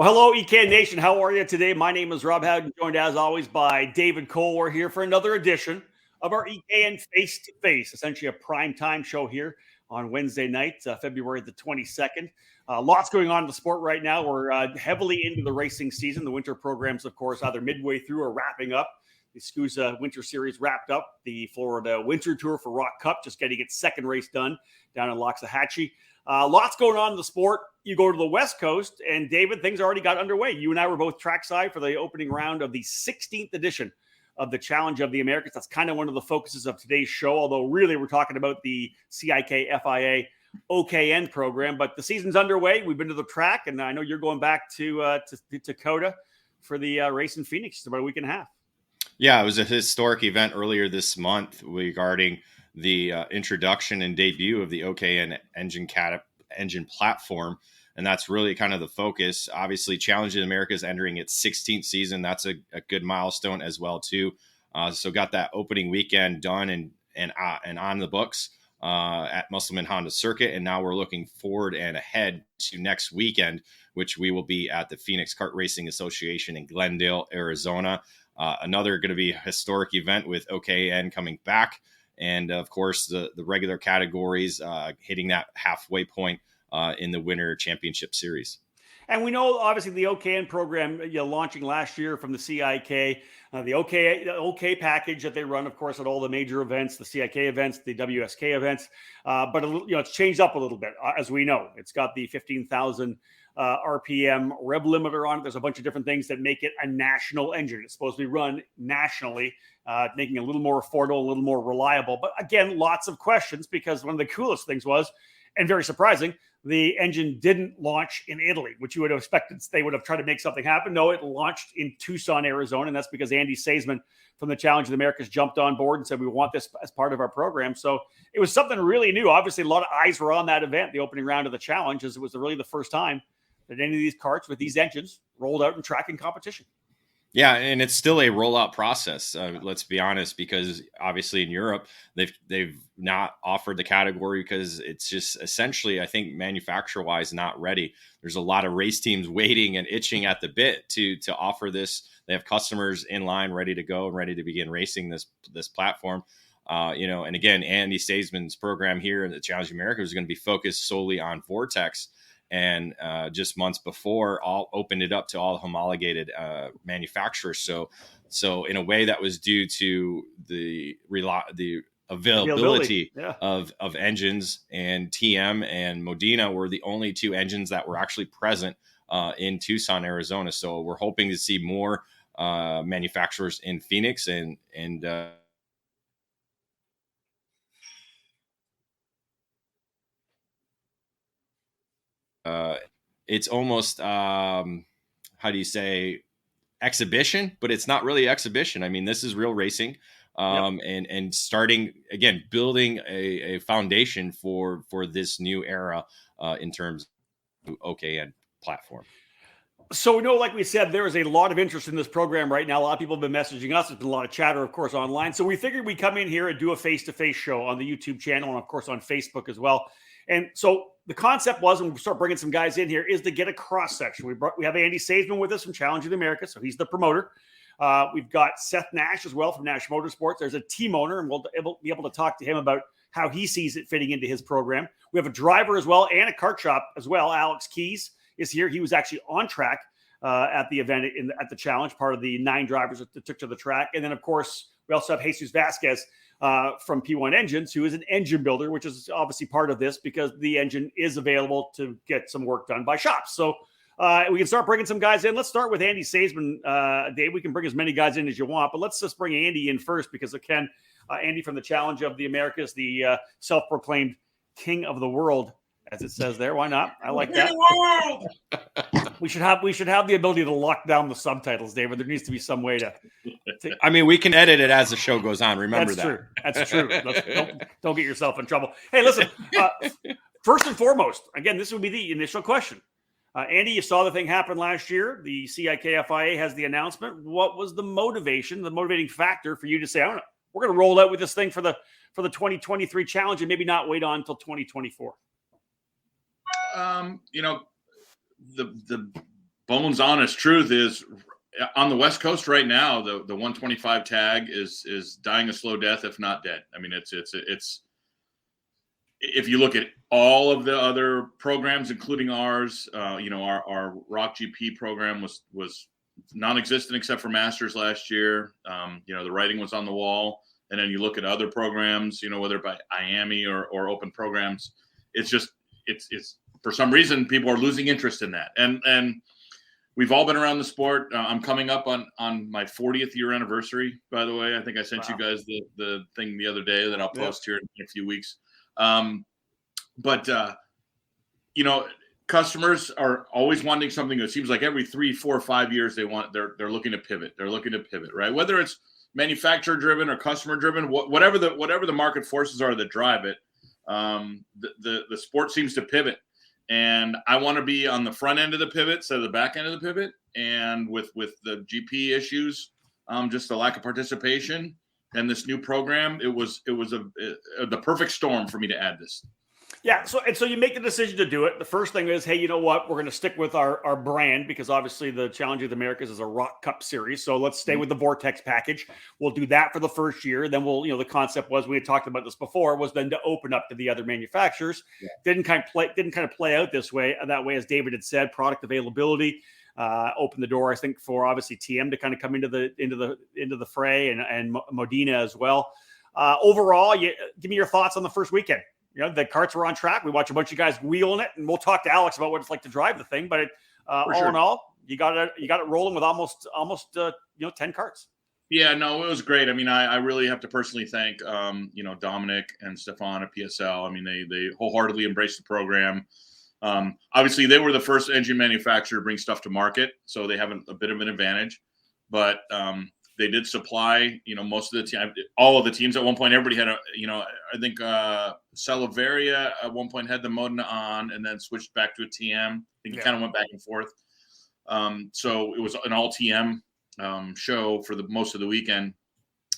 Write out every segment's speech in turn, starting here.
Well, hello, EK Nation. How are you today? My name is Rob Howden, joined as always by David Cole. We're here for another edition of our EKN Face2Face, essentially a prime time show here on Wednesday night, February the 22nd. Lots going on in the sport right now. We're heavily into the racing season. The winter programs, of course, either midway through or wrapping up. The SCUSA Winter Series wrapped up. The Florida Winter Tour for Rock Cup just getting its second race done down in Loxahatchee. Lots going on in the sport. You go to the West Coast, and David, things already got underway. You and I were both trackside for the opening round of the 16th edition of the Challenge of the Americas. That's kind of one of the focuses of today's show, although really we're talking about the CIK FIA OKN program. But the season's underway. We've been to the track, and I know you're going back to Dakota for the race in Phoenix. It's about a week and a half. Yeah, it was a historic event earlier this month regarding the introduction and debut of the OKN engine platform. And that's really kind of the focus. Obviously, Challenge of the Americas entering its 16th season. That's a good milestone as well, too. So got that opening weekend done and on the books at Musselman Honda Circuit. And now we're looking forward and ahead to next weekend, which we will be at the Phoenix Kart Racing Association in Glendale, Arizona. Another going to be a historic event with OKN coming back. And, of course, the regular categories hitting that halfway point in the Winter Championship Series. And we know, obviously, the OKN program launching last year from the CIK, the OK package that they run, of course, at all the major events, the CIK events, the WSK events. But, it's changed up a little bit, as we know. It's got the 15,000 RPM rev limiter on it. There's a bunch of different things that make it a national engine. It's supposed to be run nationally, making it a little more affordable, a little more reliable. But again, lots of questions, because one of the coolest things was, and very surprising, the engine didn't launch in Italy, which you would have expected. They would have tried to make something happen. No, it launched in Tucson, Arizona, and that's because Andy Seesemann from the Challenge of the Americas jumped on board and said, we want this as part of our program. So it was something really new. Obviously, a lot of eyes were on that event, the opening round of the Challenge, as it was really the first time that any of these karts with these engines rolled out in track and competition. Yeah, and it's still a rollout process. Let's be honest, because obviously in Europe they've not offered the category because it's just essentially, I think, manufacturer-wise not ready. There's a lot of race teams waiting and itching at the bit to offer this. They have customers in line, ready to go and ready to begin racing this platform. And again, Andy Seesemann's program here in the Challenge of America is going to be focused solely on Vortex. And just months before, all opened it up to all homologated manufacturers. So in a way, that was due to the availability of engines, and TM and Modena were the only two engines that were actually present in Tucson, Arizona. So we're hoping to see more manufacturers in Phoenix and it's almost, how do you say, exhibition, but it's not really exhibition. I mean, this is real racing, and starting, again, building a foundation for this new era in terms of OKN platform. So we know, like we said, there is a lot of interest in this program right now. A lot of people have been messaging us. There's been a lot of chatter, of course, online. So we figured we'd come in here and do a face-to-face show on the YouTube channel and, of course, on Facebook as well. And so the concept was, and we'll start bringing some guys in here, is to get a cross-section. We have Andy Seesemann with us from Challenge of the Americas, so he's the promoter. We've got Seth Nash as well from Nash Motorsportz. There's a team owner, and we'll be able to talk to him about how he sees it fitting into his program. We have a driver as well and a kart shop as well. Alex Keys is here. He was actually on track at the event at the Challenge, part of the 9 drivers that took to the track. And then, of course, we also have Jesus Vasquez from P1 Engines, who is an engine builder, which is obviously part of this because the engine is available to get some work done by shops. So we can start bringing some guys in. Let's start with Andy Seesemann. Dave, we can bring as many guys in as you want, but let's just bring Andy in first because, again, Andy from the Challenge of the Americas, the self-proclaimed king of the world, as it says there. Why not? I like that. We should have the ability to lock down the subtitles, David. There needs to be some way to I mean, we can edit it as the show goes on. Remember That's true. Don't get yourself in trouble. Hey, listen, first and foremost, again, this would be the initial question. Andy, you saw the thing happen last year. The CIK FIA has the announcement. What was the motivating factor for you to say, we're going to roll out with this thing for the 2023 Challenge and maybe not wait on until 2024? The Bones honest truth is, on the West Coast right now, the 125 tag is dying a slow death, if not dead. I mean, it's if you look at all of the other programs, including ours, our Rock GP program was non-existent except for Masters last year. The writing was on the wall. And then you look at other programs, whether by IAME or open programs, it's for some reason people are losing interest in that. And we've all been around the sport. I'm coming up on my 40th year anniversary, by the way. I think I sent you guys the thing the other day that I'll post here in a few weeks. Customers are always wanting something. It seems like every 3, 4, 5 years they're looking to pivot. They're looking to pivot, right? Whether it's manufacturer driven or customer driven, whatever the market forces are that drive it, the sport seems to pivot. And I want to be on the front end of the pivot instead of the back end of the pivot. And with the GP issues, just the lack of participation and this new program, it was the perfect storm for me to add this. Yeah. So you make the decision to do it. The first thing is, hey, you know what? We're going to stick with our brand, because obviously the Challenge of the Americas is a Rock Cup series. So let's stay with the Vortex package. We'll do that for the first year. Then the concept was, we had talked about this before, was then to open up to the other manufacturers. Yeah. Didn't kind of play out that way, as David had said. Product availability opened the door, I think, for obviously TM to kind of come into the fray, and Modena as well. Overall, give me your thoughts on the first weekend. The karts were on track. We watch a bunch of guys wheeling it, and we'll talk to Alex about what it's like to drive the thing. But all in all, you got it rolling with almost 10 karts. Yeah, no, it was great. I mean, I really have to personally thank Dominic and Stefan at PSL. I mean, they wholeheartedly embraced the program. Obviously, they were the first engine manufacturer to bring stuff to market, so they have a bit of an advantage. But they did supply, most of the team, all of the teams at one point. Everybody had I think Salaveria at one point had the Modena on, and then switched back to a TM. I think it kind of went back and forth. So it was an all TM show for the most of the weekend.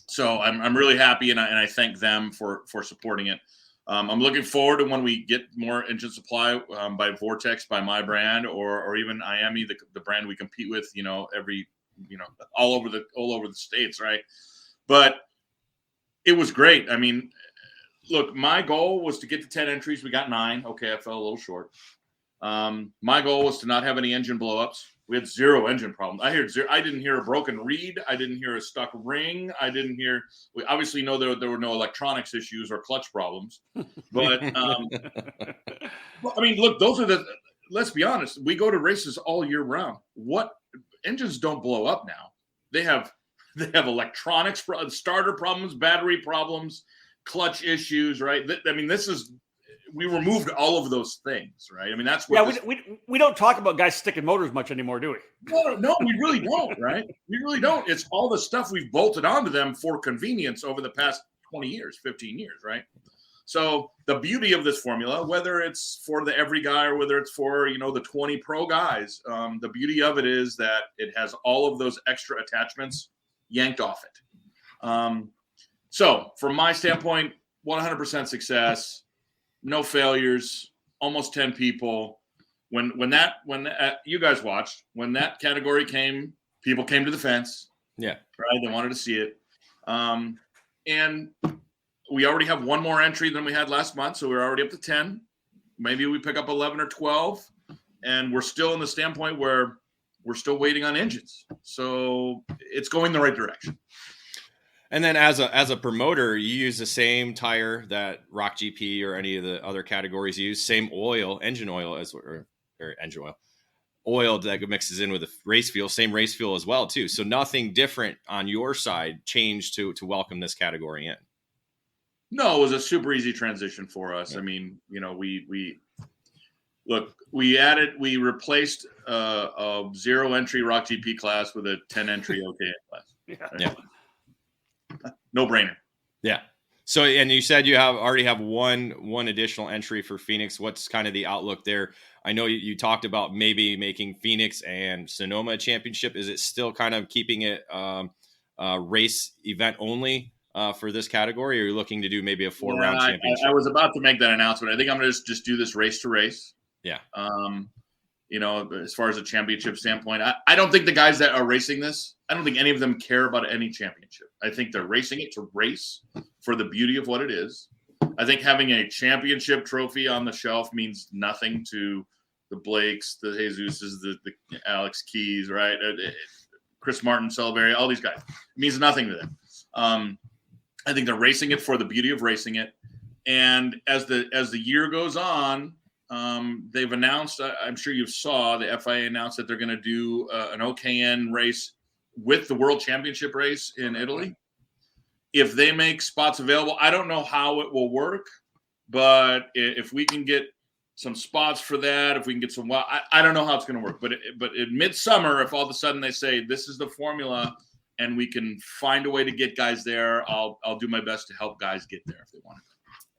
So I'm really happy, and I thank them for supporting it. I'm looking forward to when we get more engine supply by Vortex, by my brand, or even IAME, the brand we compete with, all over the states, right? But it was great. I mean, look, my goal was to get to 10 entries. We got 9. Okay, I fell a little short. My goal was to not have any engine blowups. We had 0 engine problems. I didn't hear a broken reed. I didn't hear a stuck ring. We obviously know there were no electronics issues or clutch problems. But I mean, look, let's be honest. We go to races all year round. What engines don't blow up now? They have electronics, starter problems, battery problems, clutch issues, right? I mean, we removed all of those things, right? I mean, that's what. Yeah, we don't talk about guys sticking motors much anymore, do we? No, we really don't, right? We really don't. It's all the stuff we've bolted onto them for convenience over the past 20 years, 15 years, right? So the beauty of this formula, whether it's for the every guy or whether it's for, the 20 pro guys, the beauty of it is that it has all of those extra attachments yanked off it. So from my standpoint, 100% success, no failures, almost 10 people. When you guys watched, when that category came, people came to the fence. Yeah. Right. They wanted to see it. And we already have one more entry than we had last month, so we're already up to 10. Maybe we pick up 11 or 12, and we're still in the standpoint where we're still waiting on engines. So it's going the right direction. And then as a promoter, you use the same tire that Rock GP or any of the other categories use, same oil, engine oil oil that mixes in with the race fuel, same race fuel as well too. So nothing different on your side changed to welcome this category in. No, it was a super easy transition for us. Yeah. I mean, we replaced a 0 entry Rock GP class with a 10 entry OKN class. Yeah. No brainer. Yeah. So, and you said you already have one additional entry for Phoenix. What's kind of the outlook there? I know you talked about maybe making Phoenix and Sonoma a championship. Is it still kind of keeping it race event only? For this category, or are you looking to do maybe a 4-round championship? I was about to make that announcement. I think I'm going to just do this race to race. Yeah. as far as a championship standpoint. I don't think the guys that are racing this, I don't think any of them care about any championship. I think they're racing it to race for the beauty of what it is. I think having a championship trophy on the shelf means nothing to the Blakes, the Jesuses, the Alex Keys, right? Chris Martin, Sullivan, all these guys. It means nothing to them. I think they're racing it for the beauty of racing it. And as the year goes on, they've announced, I'm sure you saw, the FIA announced that they're going to do an OKN race with the World Championship race in Italy. If they make spots available, I don't know how it will work, but if we can get some spots for that, if we can get some, I don't know how it's going to work. But in midsummer, if all of a sudden they say this is the formula and we can find a way to get guys there, I'll do my best to help guys get there if they want to.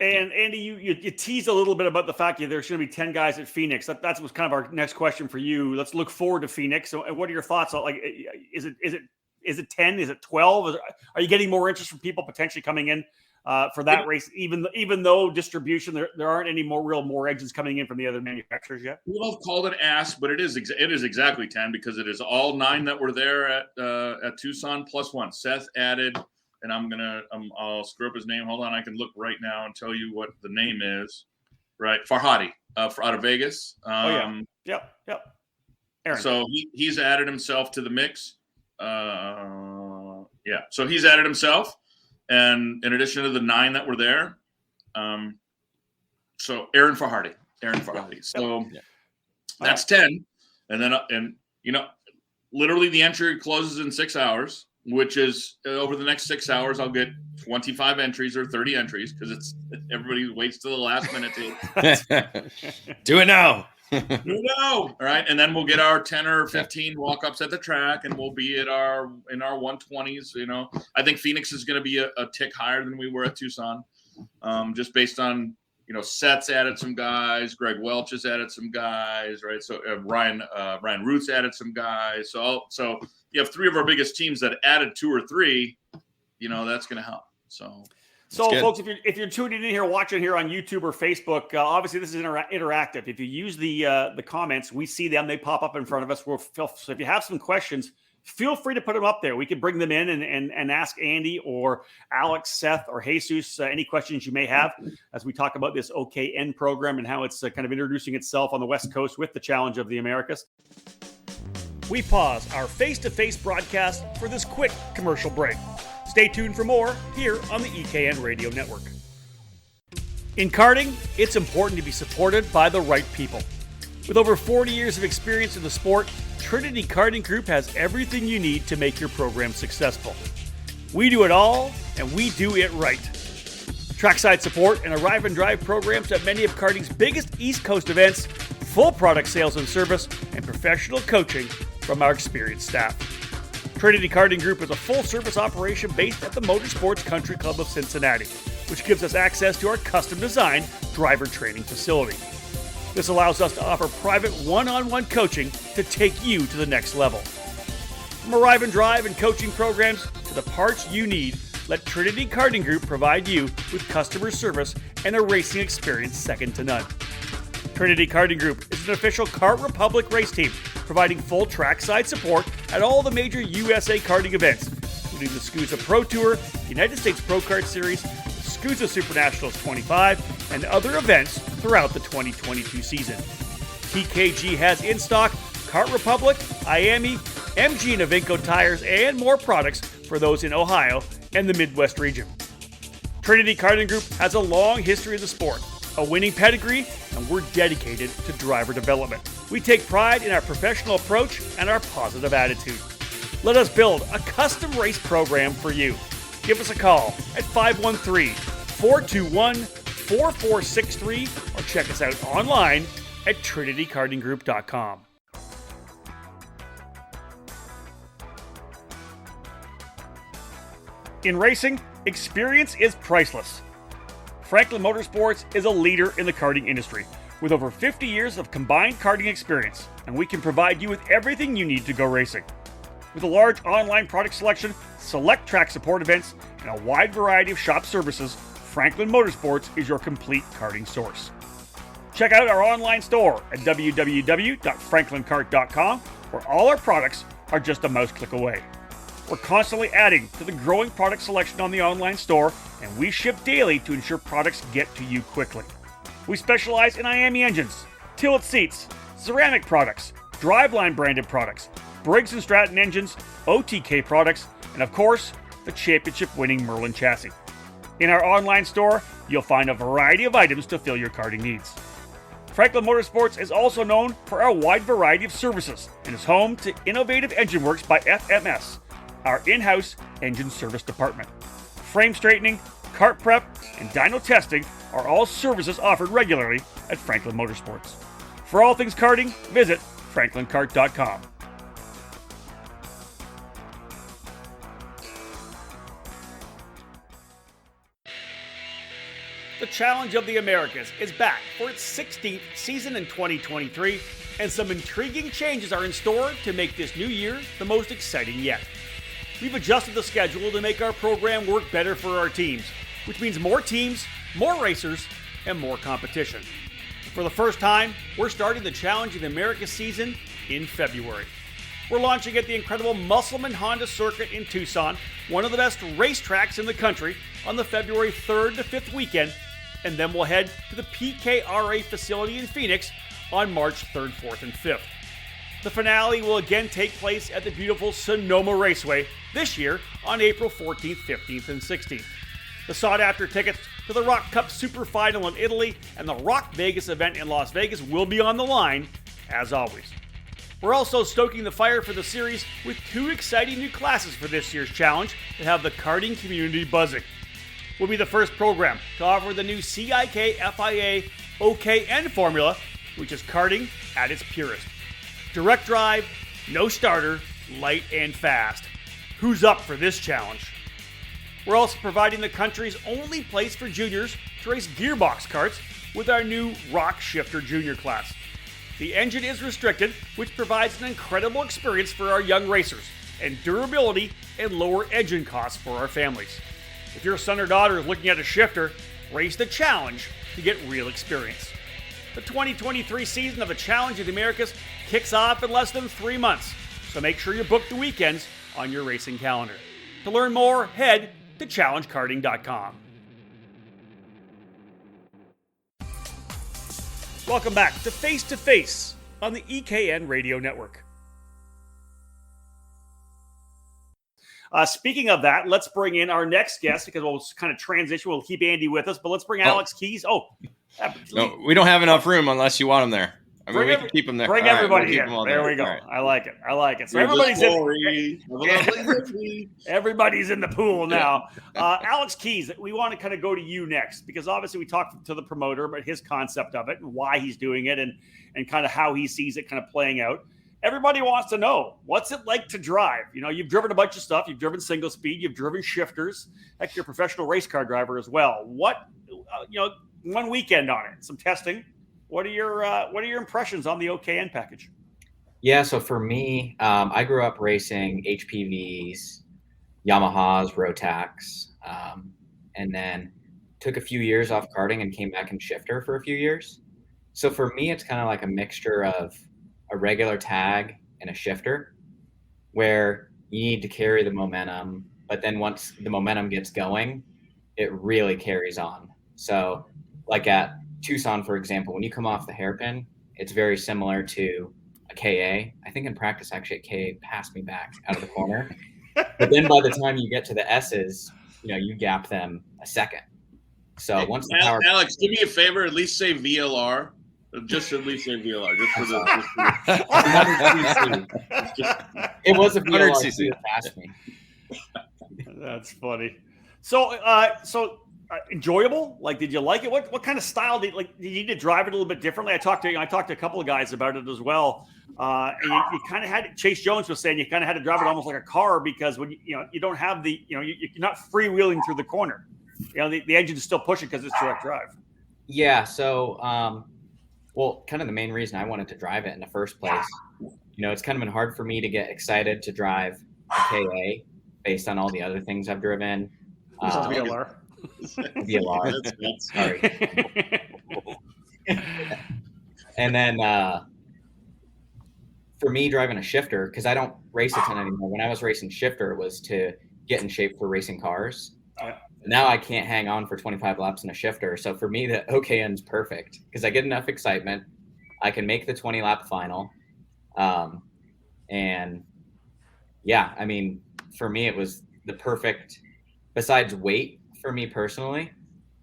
And Andy, you teased a little bit about the fact that there's going to be 10 guys at Phoenix. That was kind of our next question for you. Let's look forward to Phoenix. So, what are your thoughts? Like, is it 10? Is it 12? Are you getting more interest from people potentially coming in for that race? Even though distribution, there aren't any more engines coming in from the other manufacturers yet. We'll have called it ask, but it is exactly 10 because it is all 9 that were there at Tucson plus 1. Seth added. And I'll screw up his name. Hold on. I can look right now and tell you what the name is. Right. Farhadi out of Vegas. Yep. Aaron. So he's added himself to the mix. So he's added himself. And in addition to the 9 that were there. So Aaron Farhadi. So that's 10. And then, literally the entry closes in 6 hours. Which is over the next 6 hours, I'll get 25 entries or 30 entries because everybody waits till the last minute to do it now. All right, and then we'll get our 10 or 15 walk-ups at the track, and we'll be in our 120s. I think Phoenix is going to be a tick higher than we were at Tucson, just based on Seth's added some guys, Greg Welch has added some guys, right? So Ryan Roots added some guys, so. You have 3 of our biggest teams that added 2 or 3, that's going to help. So folks, if you're tuning in here, watching here on YouTube or Facebook, obviously this is interactive. If you use the comments, we see them; they pop up in front of us. So if you have some questions, feel free to put them up there. We can bring them in and ask Andy or Alex, Seth, or Jesus any questions you may have as we talk about this OKN program and how it's kind of introducing itself on the West Coast with the Challenge of the Americas. We pause our face-to-face broadcast for this quick commercial break. Stay tuned for more here on the EKN Radio Network. In karting, it's important to be supported by the right people. With over 40 years of experience in the sport, Trinity Karting Group has everything you need to make your program successful. We do it all, and we do it right. Trackside support and arrive and drive programs at many of karting's biggest East Coast events, full product sales and service, and professional coaching from our experienced staff. Trinity Karting Group is a full-service operation based at the Motorsportz Country Club of Cincinnati, which gives us access to our custom-designed driver training facility. This allows us to offer private one-on-one coaching to take you to the next level. From arrive and drive and coaching programs to the parts you need, let Trinity Karting Group provide you with customer service and a racing experience second to none. Trinity Karting Group is an official Kart Republic race team, providing full trackside support at all the major USA karting events, including the SCUSA Pro Tour, United States Pro Kart Series, SCUSA Super Nationals 25, and other events throughout the 2022 season. TKG has in stock Kart Republic, IAME, MG and Avinco tires, and more products for those in Ohio and the Midwest region. Trinity Karting Group has a long history of the sport, a winning pedigree, and we're dedicated to driver development. We take pride in our professional approach and our positive attitude. Let us build a custom race program for you. Give us a call at 513-421-4463 or check us out online at trinitykartinggroup.com. In racing, experience is priceless. Franklin Motorsportz is a leader in the karting industry with over 50 years of combined karting experience, and we can provide you with everything you need to go racing. With a large online product selection, select track support events, and a wide variety of shop services, Franklin Motorsportz is your complete karting source. Check out our online store at www.franklinkart.com, where all our products are just a mouse click away. We're constantly adding to the growing product selection on the online store, and we ship daily to ensure products get to you quickly. We specialize in IAME engines, tilt seats, ceramic products, driveline branded products, Briggs & Stratton engines, OTK products, and of course, the championship winning Merlin chassis. In our online store, you'll find a variety of items to fill your karting needs. Franklin Motorsportz is also known for our wide variety of services and is home to Innovative Engine Works by FMS, our in-house engine service department. Frame straightening, kart prep, and dyno testing are all services offered regularly at Franklin Motorsportz. For all things karting, visit franklinkart.com. The Challenge of the Americas is back for its 16th season in 2023, and some intriguing changes are in store to make this new year the most exciting yet. We've adjusted the schedule to make our program work better for our teams, which means more teams, more racers, and more competition. For the first time, we're starting the Challenge of the Americas season in February. We're launching at the incredible Musselman Honda Circuit in Tucson, one of the best racetracks in the country, on the February 3rd to 5th weekend, and then we'll head to the PKRA facility in Phoenix on March 3rd, 4th, and 5th. The finale will again take place at the beautiful Sonoma Raceway, this year on April 14th, 15th, and 16th. The sought-after tickets to the Rock Cup Super Final in Italy and the Rock Vegas event in Las Vegas will be on the line, as always. We're also stoking the fire for the series with 2 exciting new classes for this year's challenge that have the karting community buzzing. We'll be the first program to offer the new CIK FIA OKN formula, which is karting at its purest. Direct drive, no starter, light and fast. Who's up for this challenge? We're also providing the country's only place for juniors to race gearbox karts with our new Rock Shifter Junior class. The engine is restricted, which provides an incredible experience for our young racers, and durability and lower engine costs for our families. If your son or daughter is looking at a shifter, race the challenge to get real experience. The 2023 season of the Challenge of the Americas kicks off in less than 3 months, so make sure you book the weekends on your racing calendar. To learn more, head to challengekarting.com. Welcome back to Face2Face on the EKN Radio Network. Speaking of that, let's bring in our next guest because we'll kind of transition. We'll keep Andy with us, but let's bring Alex Keys. No, we don't have enough room unless you want him there. I mean, we can keep him there. Bring everybody in. There we go. Right. I like it. So everybody's in the pool now. Alex Keys, we want to kind of go to you next because obviously we talked to the promoter about his concept of it and why he's doing it and kind of how he sees it kind of playing out. Everybody wants to know, what's it like to drive? You know, you've driven a bunch of stuff. You've driven single speed. You've driven shifters. Heck, you're a professional race car driver as well. What, one weekend on it, some testing. What are your impressions on the OKN package? Yeah, so for me, I grew up racing HPVs, Yamahas, Rotax, and then took a few years off karting and came back in shifter for a few years. So for me, it's kind of like a mixture of a regular tag and a shifter where you need to carry the momentum, but then once the momentum gets going, it really carries on. So like at Tucson, for example, when you come off the hairpin, it's very similar to a KA. I think in practice, actually, a KA passed me back out of the corner. But then by the time you get to the S's, you gap them a second. So once the power... Alex, do me a favor, at least say VLR. Just at least say VLR. Just for the it was a VLR that passed me. That's funny. So enjoyable? Like, did you like it? What kind of style did you need to drive it a little bit differently? I talked to a couple of guys about it as well. And you kind of had Chase Jones was saying you kind of had to drive it almost like a car because when you don't have the you're not freewheeling through the corner. The engine is still pushing because it's direct drive. Yeah. So well, kind of the main reason I wanted to drive it in the first place, it's kind of been hard for me to get excited to drive a KA based on all the other things I've driven. VLR. VLR. Sorry. And then for me, driving a shifter, because I don't race a ton anymore. When I was racing shifter, it was to get in shape for racing cars. Now I can't hang on for 25 laps in a shifter. So for me, the OKN's perfect because I get enough excitement. I can make the 20-lap final. And yeah, I mean, for me, it was the perfect, besides weight for me personally,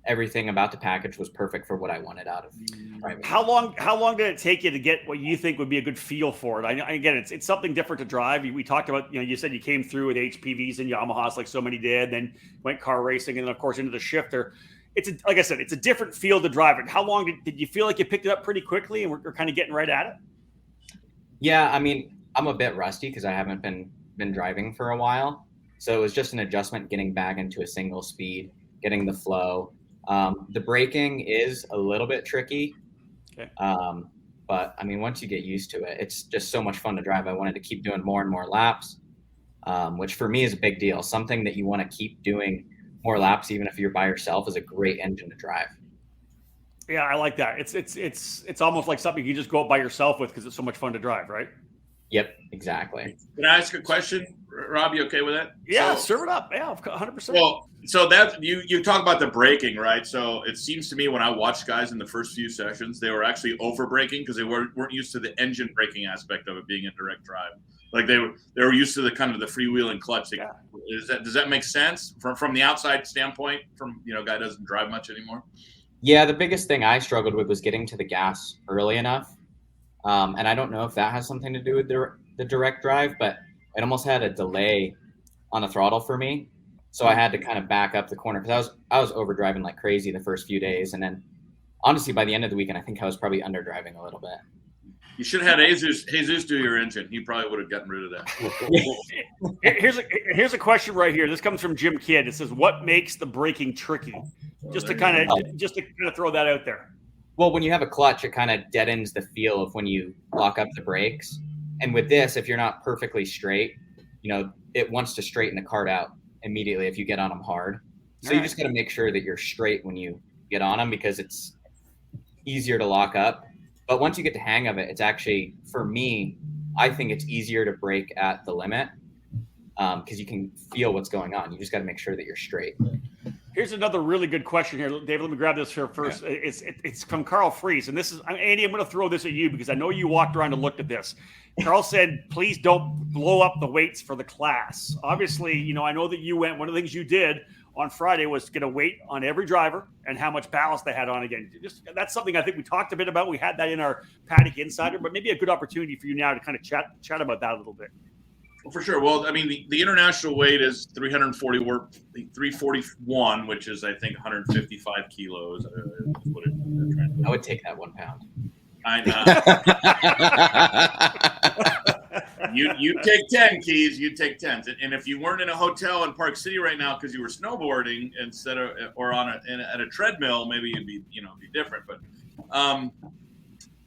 everything about the package was perfect for what I wanted out of driving. How long did it take you to get what you think would be a good feel for it? Again, it's something different to drive. We talked about, you said you came through with HPVs and Yamahas like so many did, then went car racing, and then of course into the shifter. Like I said, it's a different field to drive it. How long did you feel like you picked it up pretty quickly and we're kind of getting right at it? Yeah, I mean, I'm a bit rusty because I haven't been driving for a while. So it was just an adjustment getting back into a single speed, getting the flow. The braking is a little bit tricky. Okay. But I mean, once you get used to it, it's just so much fun to drive. I wanted to keep doing more and more laps, which for me is a big deal. Something that you want to keep doing more laps, even if you're by yourself, is a great engine to drive. Yeah, I like that. It's almost like something you just go up by yourself with because it's so much fun to drive, right? Yep, exactly. Can I ask a question, Rob? You okay with that? Yeah, serve it up. Yeah, 100%. Well, so that you talk about the braking, right? So it seems to me when I watched guys in the first few sessions, they were actually over braking because they weren't used to the engine braking aspect of it being a direct drive. Like they were used to the kind of the freewheeling clutch. Yeah. Does that make sense from the outside standpoint? From guy doesn't drive much anymore. Yeah, the biggest thing I struggled with was getting to the gas early enough. And I don't know if that has something to do with the direct drive, but it almost had a delay on the throttle for me. So I had to kind of back up the corner because I was overdriving like crazy the first few days. And then honestly, by the end of the weekend, I think I was probably underdriving a little bit. You should have had Jesus do your engine. He probably would have gotten rid of that. Here's a question right here. This comes from Jim Kidd. It says, what makes the braking tricky? Just to kind of throw that out there. Well, when you have a clutch, it kind of deadens the feel of when you lock up the brakes. And with this, if you're not perfectly straight, it wants to straighten the kart out immediately if you get on them hard. So you just got to make sure that you're straight when you get on them because it's easier to lock up. But once you get the hang of it, it's actually, for me, I think it's easier to brake at the limit because you can feel what's going on. You just got to make sure that you're straight. Here's another really good question here, David. Let me grab this here first. Yeah. It's from Carl Fries, and this is Andy. I'm going to throw this at you because I know you walked around and looked at this. Carl said, "Please don't blow up the weights for the class." Obviously, I know that you went. One of the things you did on Friday was to get a weight on every driver and how much ballast they had on again. That's something I think we talked a bit about. We had that in our Paddock Insider, but maybe a good opportunity for you now to kind of chat about that a little bit. Well, for sure. Well, I mean, the international weight is 341, which is, I think, 155 kilos. I would take that 1 pound. I know. You take 10, Keys. You take 10. And if you weren't in a hotel in Park City right now because you were snowboarding instead of or at a treadmill, maybe you'd be be different. But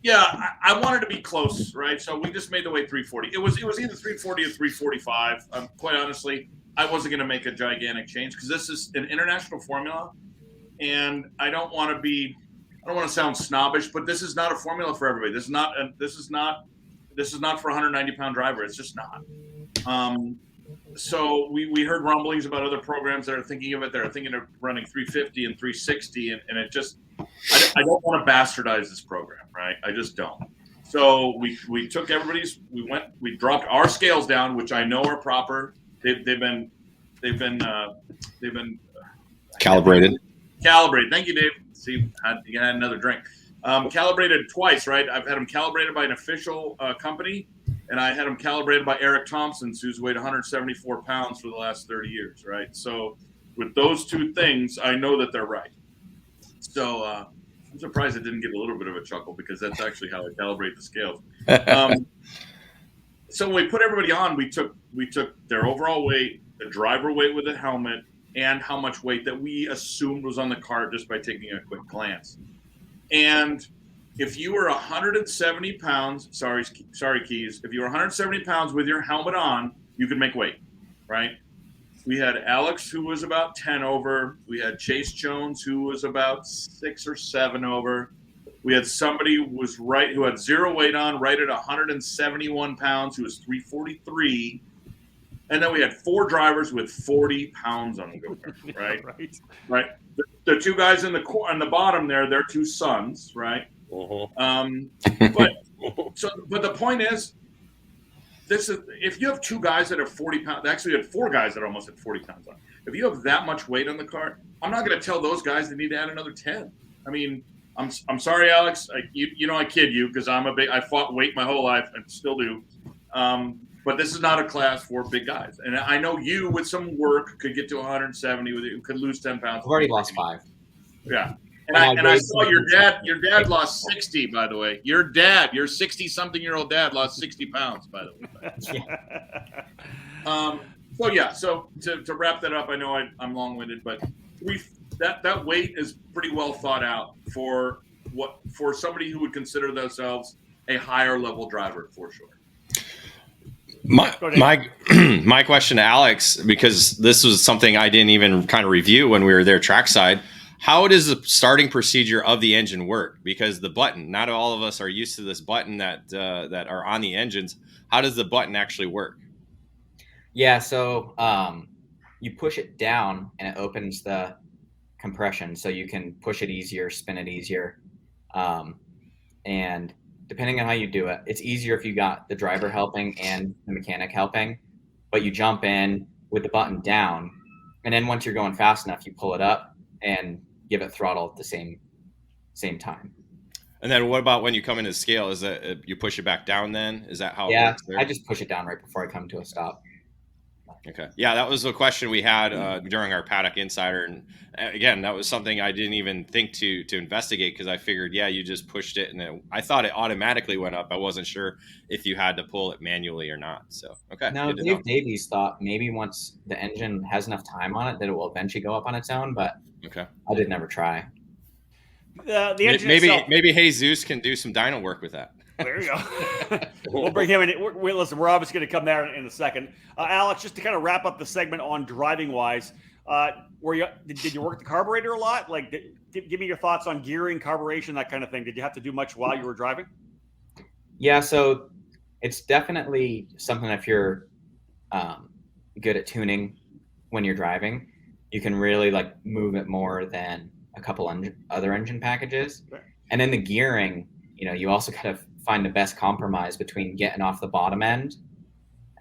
yeah, I wanted to be close, right? So we just made the weight 340. It was either 340 or 345. Quite honestly, I wasn't going to make a gigantic change because this is an international formula, and I don't want to sound snobbish, but this is not a formula for everybody. This is not for a 190-pound driver. It's just not. So we heard rumblings about other programs that are thinking of it. They're thinking of running 350 and 360, and it just I don't want to bastardize this program, right? I just don't. So we took everybody's. We dropped our scales down, which I know are proper. They've been calibrated. Calibrated. Thank you, Dave. See, you had another drink. Calibrated twice, right? I've had them calibrated by an official company, and I had them calibrated by Eric Thompson, who's weighed 174 pounds for the last 30 years, right? So with those two things, I know that they're right. So I'm surprised it didn't get a little bit of a chuckle because that's actually how I calibrate the scales. So when we put everybody on, we took their overall weight, the driver weight with the helmet, and how much weight that we assumed was on the kart just by taking a quick glance. And if you were 170 pounds, sorry, Keys, if you were 170 pounds with your helmet on, you could make weight, right? We had Alex, who was about 10 over. We had Chase Jones, who was about 6 or 7 over. We had somebody who had zero weight on, right at 171 pounds, who was 343. And then we had 4 drivers with 40 pounds on the go-kart, right? Right. The 2 guys on the bottom there, they're 2 sons, right? But the point is, if you have 2 guys that are 40 pounds, actually, we had 4 guys that almost had 40 pounds on. If you have that much weight on the kart, I'm not going to tell those guys they need to add another 10. I mean, I'm sorry, Alex. I kid you because I fought weight my whole life and still do. But this is not a class for big guys. And I know you, with some work, could get to 170. You could lose 10 pounds. I've already lost 5. Yeah. And I saw your dad lost 60, by the way. Your 60-something-year-old dad lost 60 pounds, by the way. So to wrap that up, I know I'm long-winded, but that weight is pretty well thought out for somebody who would consider themselves a higher level driver, for sure. My question to Alex, because this was something I didn't even kind of review when we were there trackside. How does the starting procedure of the engine work? Because the button, not all of us are used to this button that are on the engines. How does the button actually work? Yeah, so you push it down and it opens the compression, so you can push it easier, spin it easier, and depending on how you do it, it's easier if you got the driver helping and the mechanic helping. But you jump in with the button down, and then once you're going fast enough, you pull it up and give it throttle at the same time. And then what about when you come into scale? Is that you push it back down then? Is that how it works there? I just push it down right before I come to a stop. Okay. Yeah, that was a question we had during our Paddock Insider. And again, that was something I didn't even think to investigate because I figured, you just pushed it. And I thought it automatically went up. I wasn't sure if you had to pull it manually or not. So, okay. No, Dave Davies thought maybe once the engine has enough time on it that it will eventually go up on its own, but I did never try. The engine maybe Jesus can do some dyno work with that. There you go. We'll bring him in. Listen, we're obviously going to come there in a second. Alex, just to kind of wrap up the segment on driving wise, did you work the carburetor a lot? Like, give me your thoughts on gearing, carburation, that kind of thing. Did you have to do much while you were driving? Yeah, so it's definitely something if you're good at tuning when you're driving, you can really move it more than a couple other engine packages. Right. And then the gearing, you also kind of find the best compromise between getting off the bottom end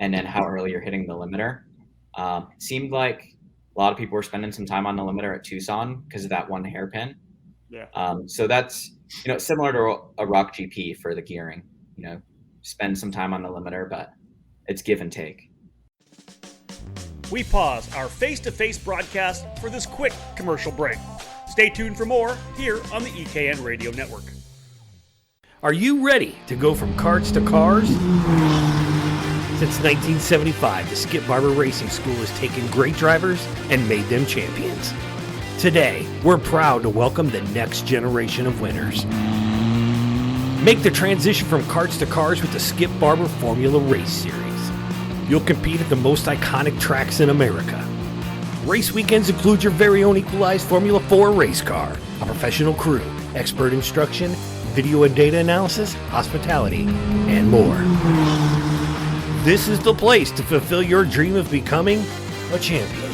and then how early you're hitting the limiter. It seemed like a lot of people were spending some time on the limiter at Tucson because of that one hairpin. Yeah. So that's, similar to a Rock GP for the gearing, spend some time on the limiter, but it's give and take. We pause our face-to-face broadcast for this quick commercial break. Stay tuned for more here on the EKN Radio Network. Are you ready to go from karts to cars? Since 1975, the Skip Barber Racing School has taken great drivers and made them champions. Today, we're proud to welcome the next generation of winners. Make the transition from karts to cars with the Skip Barber Formula Race Series. You'll compete at the most iconic tracks in America. Race weekends include your very own equalized Formula 4 race car, a professional crew, expert instruction, video and data analysis, hospitality, and more. This is the place to fulfill your dream of becoming a champion.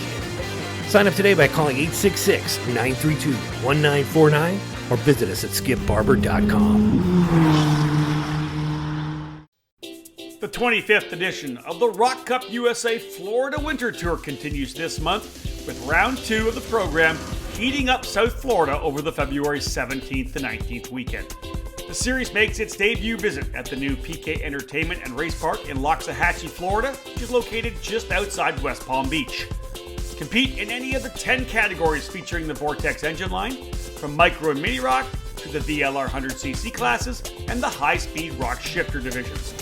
Sign up today by calling 866-932-1949 or visit us at skipbarber.com. The 25th edition of the Rock Cup USA Florida Winter Tour continues this month with round 2 of the program heating up South Florida over the February 17th to 19th weekend. The series makes its debut visit at the new PK Entertainment and Race Park in Loxahatchee, Florida, which is located just outside West Palm Beach. Compete in any of the 10 categories featuring the Vortex engine line, from micro and mini rock to the VLR 100cc classes and the high-speed rock shifter divisions.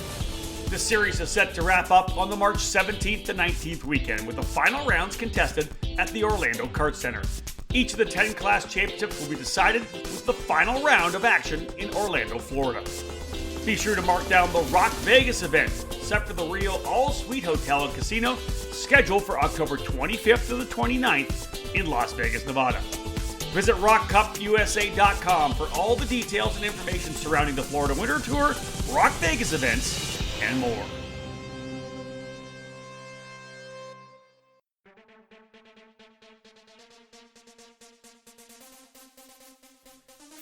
The series is set to wrap up on the March 17th to 19th weekend with the final rounds contested at the Orlando Kart Center. Each of the 10 class championships will be decided with the final round of action in Orlando, Florida. Be sure to mark down the Rock Vegas event, set for the Rio All-Suite Hotel and Casino, scheduled for October 25th to the 29th in Las Vegas, Nevada. Visit rockcupusa.com for all the details and information surrounding the Florida Winter Tour, Rock Vegas events, and more.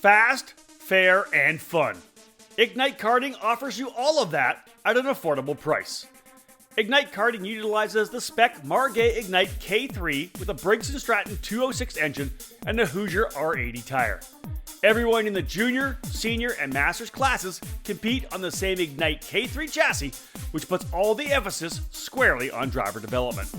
Fast, fair, and fun. Ignite Karting offers you all of that at an affordable price. Ignite Karting utilizes the spec Margay Ignite K3 with a Briggs & Stratton 206 engine and a Hoosier R80 tire. Everyone in the junior, senior, and masters classes compete on the same Ignite K3 chassis, which puts all the emphasis squarely on driver development.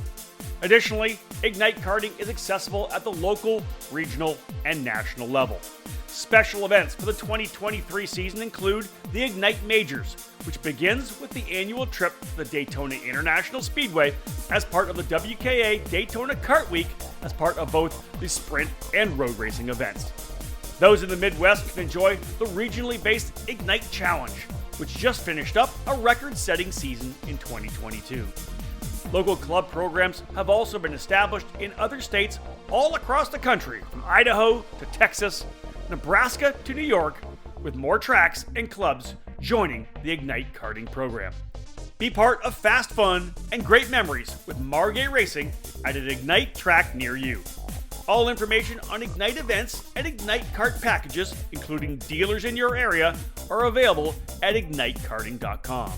Additionally, Ignite Karting is accessible at the local, regional, and national level. Special events for the 2023 season include the Ignite Majors, which begins with the annual trip to the Daytona International Speedway as part of the WKA Daytona Kart Week as part of both the sprint and road racing events. Those in the Midwest can enjoy the regionally based Ignite Challenge, which just finished up a record-setting season in 2022. Local club programs have also been established in other states all across the country, from Idaho to Texas, Nebraska to New York, with more tracks and clubs joining the Ignite Karting program. Be part of fast fun and great memories with Margay Racing at an Ignite track near you. All information on Ignite events and Ignite Kart packages, including dealers in your area, are available at ignitekarting.com.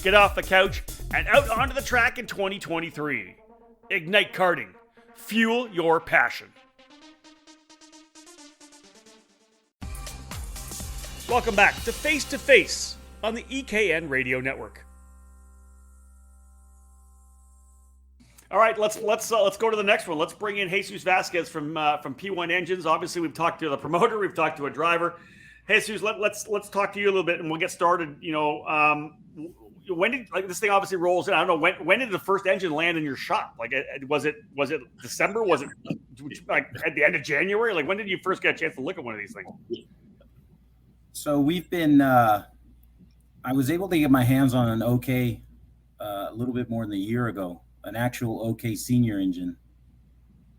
Get off the couch and out onto the track in 2023. Ignite Karting. Fuel your passion. Welcome back to Face2Face on the EKN Radio Network. All right, let's go to the next one. Let's bring in Jesus Vasquez from P1 Engines. Obviously, we've talked to the promoter, we've talked to a driver. Jesus, let's talk to you a little bit, and we'll get started. When did this thing obviously rolls in? I don't know when did the first engine land in your shop? Was it December? Was it like at the end of January? Like when did you first get a chance to look at one of these things? So we've been. I was able to get my hands on an OK a little bit more than a year ago, an actual OK senior engine,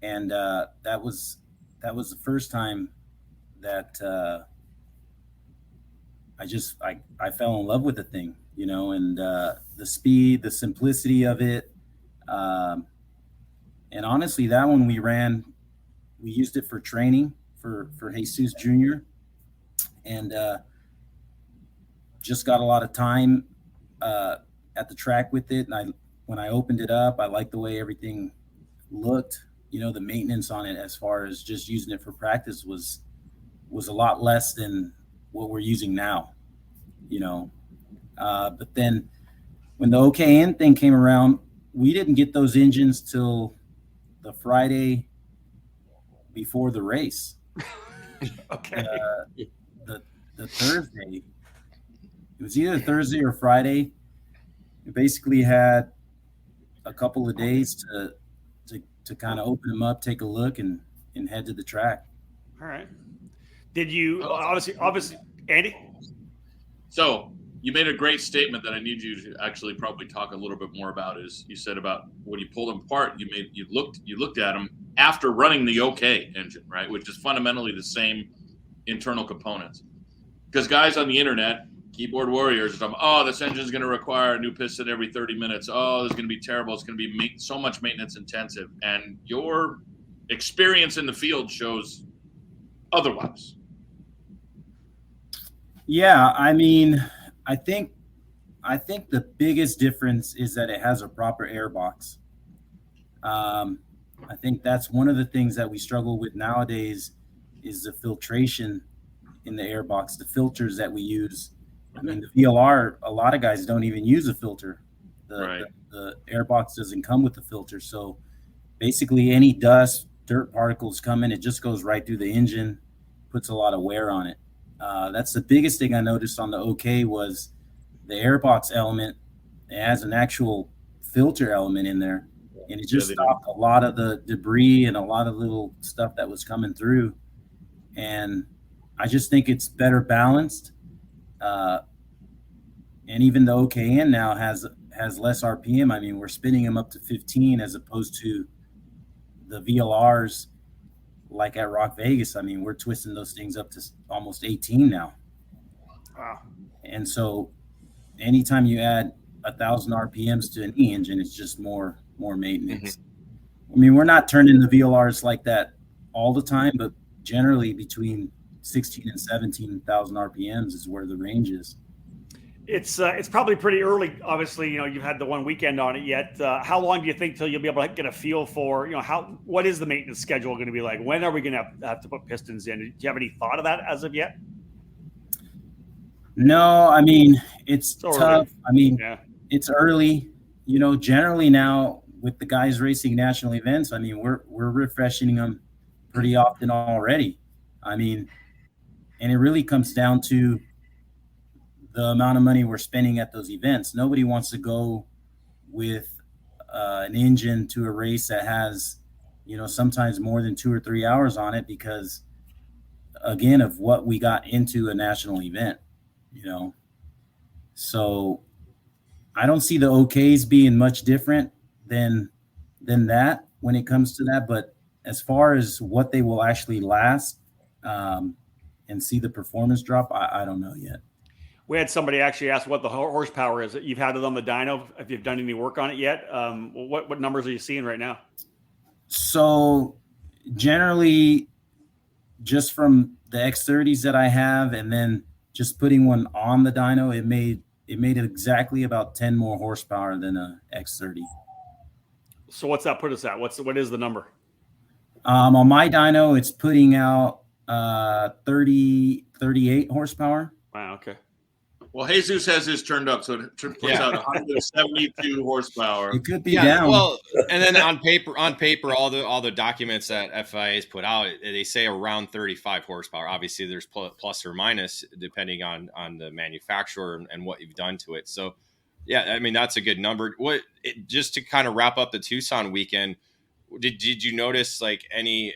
and that was the first time that I fell in love with the thing. And the speed, the simplicity of it. And honestly, that one we used it for training for Jesus Jr. And just got a lot of time at the track with it. And when I opened it up, I liked the way everything looked. The maintenance on it as far as just using it for practice was a lot less than what we're using now, But then when the OKN thing came around, we didn't get those engines till the Friday before the race. Okay. The Thursday, it was either Thursday or Friday. We basically had a couple of days to kind of open them up, take a look, and head to the track. All right. Did you obviously Andy? So you made a great statement that I need you to actually probably talk a little bit more about. Is you said about when you pulled them apart, you looked at them after running the OK engine, right? Which is fundamentally the same internal components. Because guys on the internet, keyboard warriors, this engine's going to require a new piston every 30 minutes. Oh, this is going to be terrible. It's going to be so much maintenance intensive. And your experience in the field shows otherwise. Yeah, I mean, I think the biggest difference is that it has a proper air box. I think that's one of the things that we struggle with nowadays is the filtration in the air box, the filters that we use. I mean, the VLR, a lot of guys don't even use a filter. The air box doesn't come with the filter. So basically any dust, dirt particles come in, it just goes right through the engine, puts a lot of wear on it. That's the biggest thing I noticed on the OK was the airbox element. It has an actual filter element in there, and it just stopped a lot of the debris and a lot of little stuff that was coming through. And I just think it's better balanced. And even the OKN now has less RPM. I mean, we're spinning them up to 15 as opposed to the VLRs like at Rock Vegas, I mean, we're twisting those things up to almost 18 now. Wow. And so anytime you add 1,000 RPMs to an E-engine, it's just more maintenance. I mean, we're not turning the VLRs like that all the time, but generally between 16 and 17,000 RPMs is where the range is. It's probably pretty early. Obviously, you've had the one weekend on it yet. How long do you think till you'll be able to get a feel for, what is the maintenance schedule going to be like? When are we going to have to put pistons in? Do you have any thought of that as of yet? No, I mean, it's tough. Early. I mean, Yeah. It's early. Generally now with the guys racing national events, I mean, we're refreshing them pretty often already. I mean, and it really comes down to the amount of money we're spending at those events. Nobody wants to go with an engine to a race that has, sometimes more than 2 or 3 hours on it because, again, of what we got into a national event, So I don't see the OKs being much different than that when it comes to that. But as far as what they will actually last and see the performance drop, I don't know yet. We had somebody actually ask what the horsepower is that you've had it on the dyno. If you've done any work on it yet, what numbers are you seeing right now? So generally, just from the X30s that I have, and then just putting one on the dyno, it made exactly about 10 more horsepower than a X30. So what's that put us at? What is the number? On my dyno, it's putting out 38 horsepower. Wow. Okay. Well, Jesus has his turned up, so it puts out 172 horsepower. It could be down. Well, and then on paper, all the documents that FIA has put out, they say around 35 horsepower. Obviously, there's plus or minus depending on the manufacturer and what you've done to it. So, yeah, I mean that's a good number. Just to kind of wrap up the Tucson weekend, did you notice like any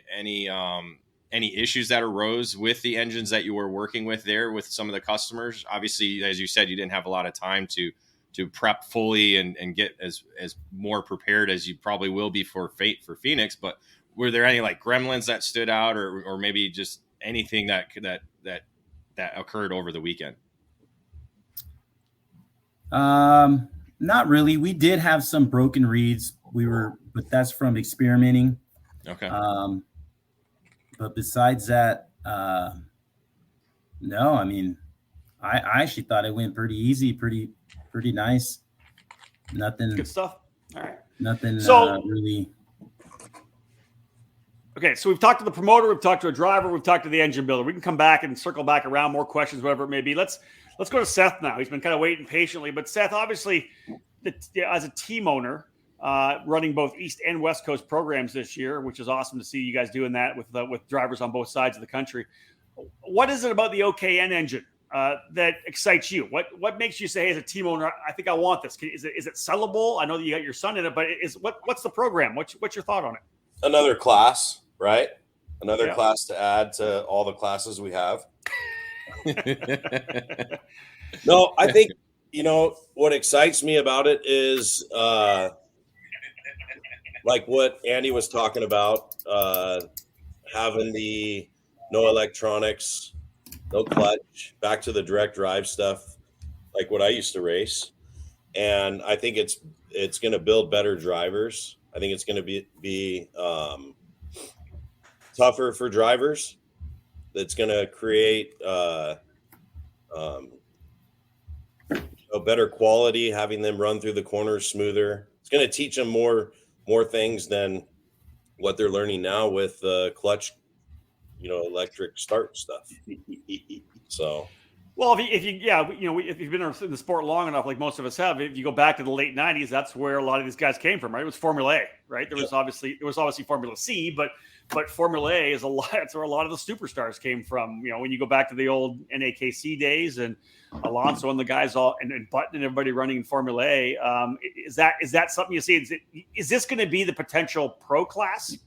issues that arose with the engines that you were working with there with some of the customers? Obviously, as you said, you didn't have a lot of time to prep fully and get as more prepared as you probably will be for Phoenix. But were there any like gremlins that stood out or maybe just anything that occurred over the weekend? Not really. We did have some broken reeds. But that's from experimenting. Okay. But besides that, no, I mean, I actually thought it went pretty easy, pretty nice. Nothing. Good stuff. All right. Nothing really. Okay, so we've talked to the promoter, we've talked to a driver, we've talked to the engine builder. We can come back and circle back around, more questions, whatever it may be. Let's go to Seth now. He's been kind of waiting patiently, but Seth, obviously, as a team owner, running both East and West Coast programs this year, which is awesome to see you guys doing that with drivers on both sides of the country. What is it about the OKN engine that excites you? What makes you say, hey, as a team owner, I think I want this? Is it sellable? I know that you got your son in it, but what's the program? What's your thought on it? Another class, right? Another class to add to all the classes we have. No, I think, what excites me about it is like what Andy was talking about, having the no electronics, no clutch, back to the direct drive stuff, like what I used to race. And I think it's going to build better drivers. I think it's going to be tougher for drivers. It's going to create better quality, having them run through the corners smoother. It's going to teach them more things than what they're learning now with clutch, electric start stuff. So, well, if you've been in the sport long enough, like most of us have, if you go back to the late '90s, that's where a lot of these guys came from, right? It was Formula A, right? There was obviously Formula C, but Formula A is that's where a lot of the superstars came from. When you go back to the old NAKC days and Alonso and the guys and Button and everybody running in Formula A, is that something you see? Is this going to be the potential pro class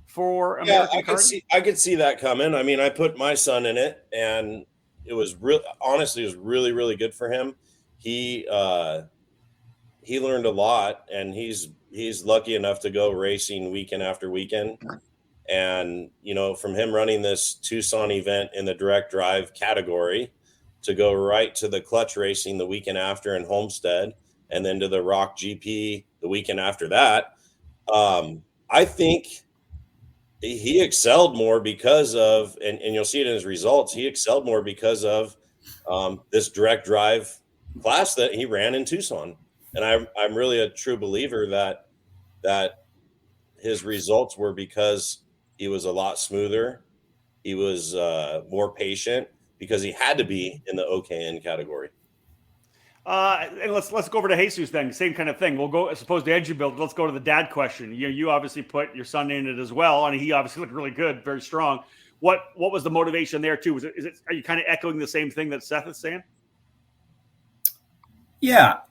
for American karting? I could see that coming. I mean, I put my son in it, and it was really, really good for him. He learned a lot, and he's lucky enough to go racing weekend after weekend. And, from him running this Tucson event in the direct drive category to go right to the clutch racing the weekend after in Homestead, and then to the Rock GP the weekend after that, I think he excelled more because of, and you'll see it in his results, he excelled more because of this direct drive class that he ran in Tucson. And I'm really a true believer that his results were because he was a lot smoother. He was more patient because he had to be in the OKN category. And let's go over to Jesus then. Same kind of thing. We'll go as opposed to engine build. Let's go to the dad question. You obviously put your son in it as well, and he obviously looked really good, very strong. What was the motivation there too? Are you kind of echoing the same thing that Seth is saying? Yeah.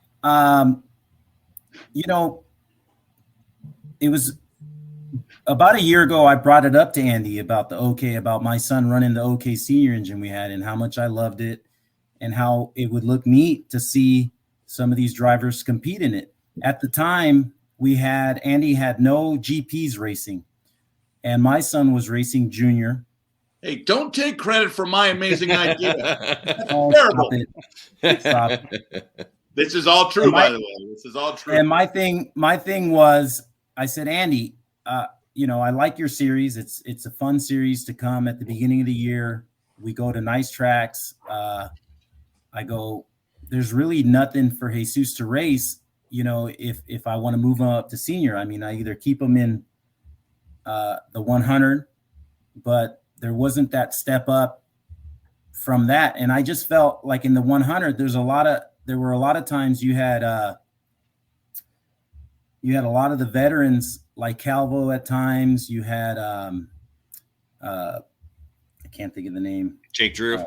It was about a year ago, I brought it up to Andy about about my son running the OK senior engine we had and how much I loved it and how it would look neat to see some of these drivers compete in it. At the time, Andy had no GPs racing, and my son was racing junior. Hey, don't take credit for my amazing idea. Oh, terrible. Stop it. This is all true, by the way. This is all true. And my thing was, I said, Andy, I like your series. It's a fun series to come at the beginning of the year. We go to nice tracks. I go, there's really nothing for Jesus to race, if I want to move him up to senior. I mean, I either keep him in the 100, but there wasn't that step up from that. And I just felt like in the 100, there were a lot of times you had a lot of the veterans like Calvo at times. You had I can't think of the name. Jake Drew.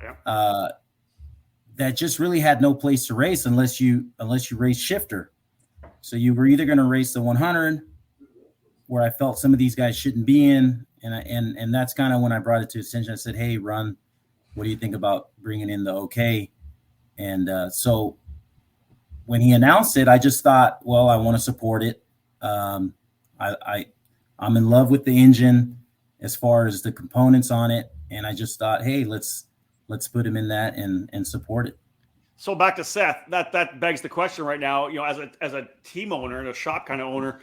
Yeah. That just really had no place to race unless you race shifter. So you were either going to race the 100, where I felt some of these guys shouldn't be in, and that's kind of when I brought it to attention. I said, "Hey, Ron, what do you think about bringing in the OK?" And so when he announced it, I just thought, well, I want to support it. I'm in love with the engine as far as the components on it, and I just thought, hey, let's put him in that and support it. So back to Seth, that begs the question right now. As a team owner and a shop kind of owner,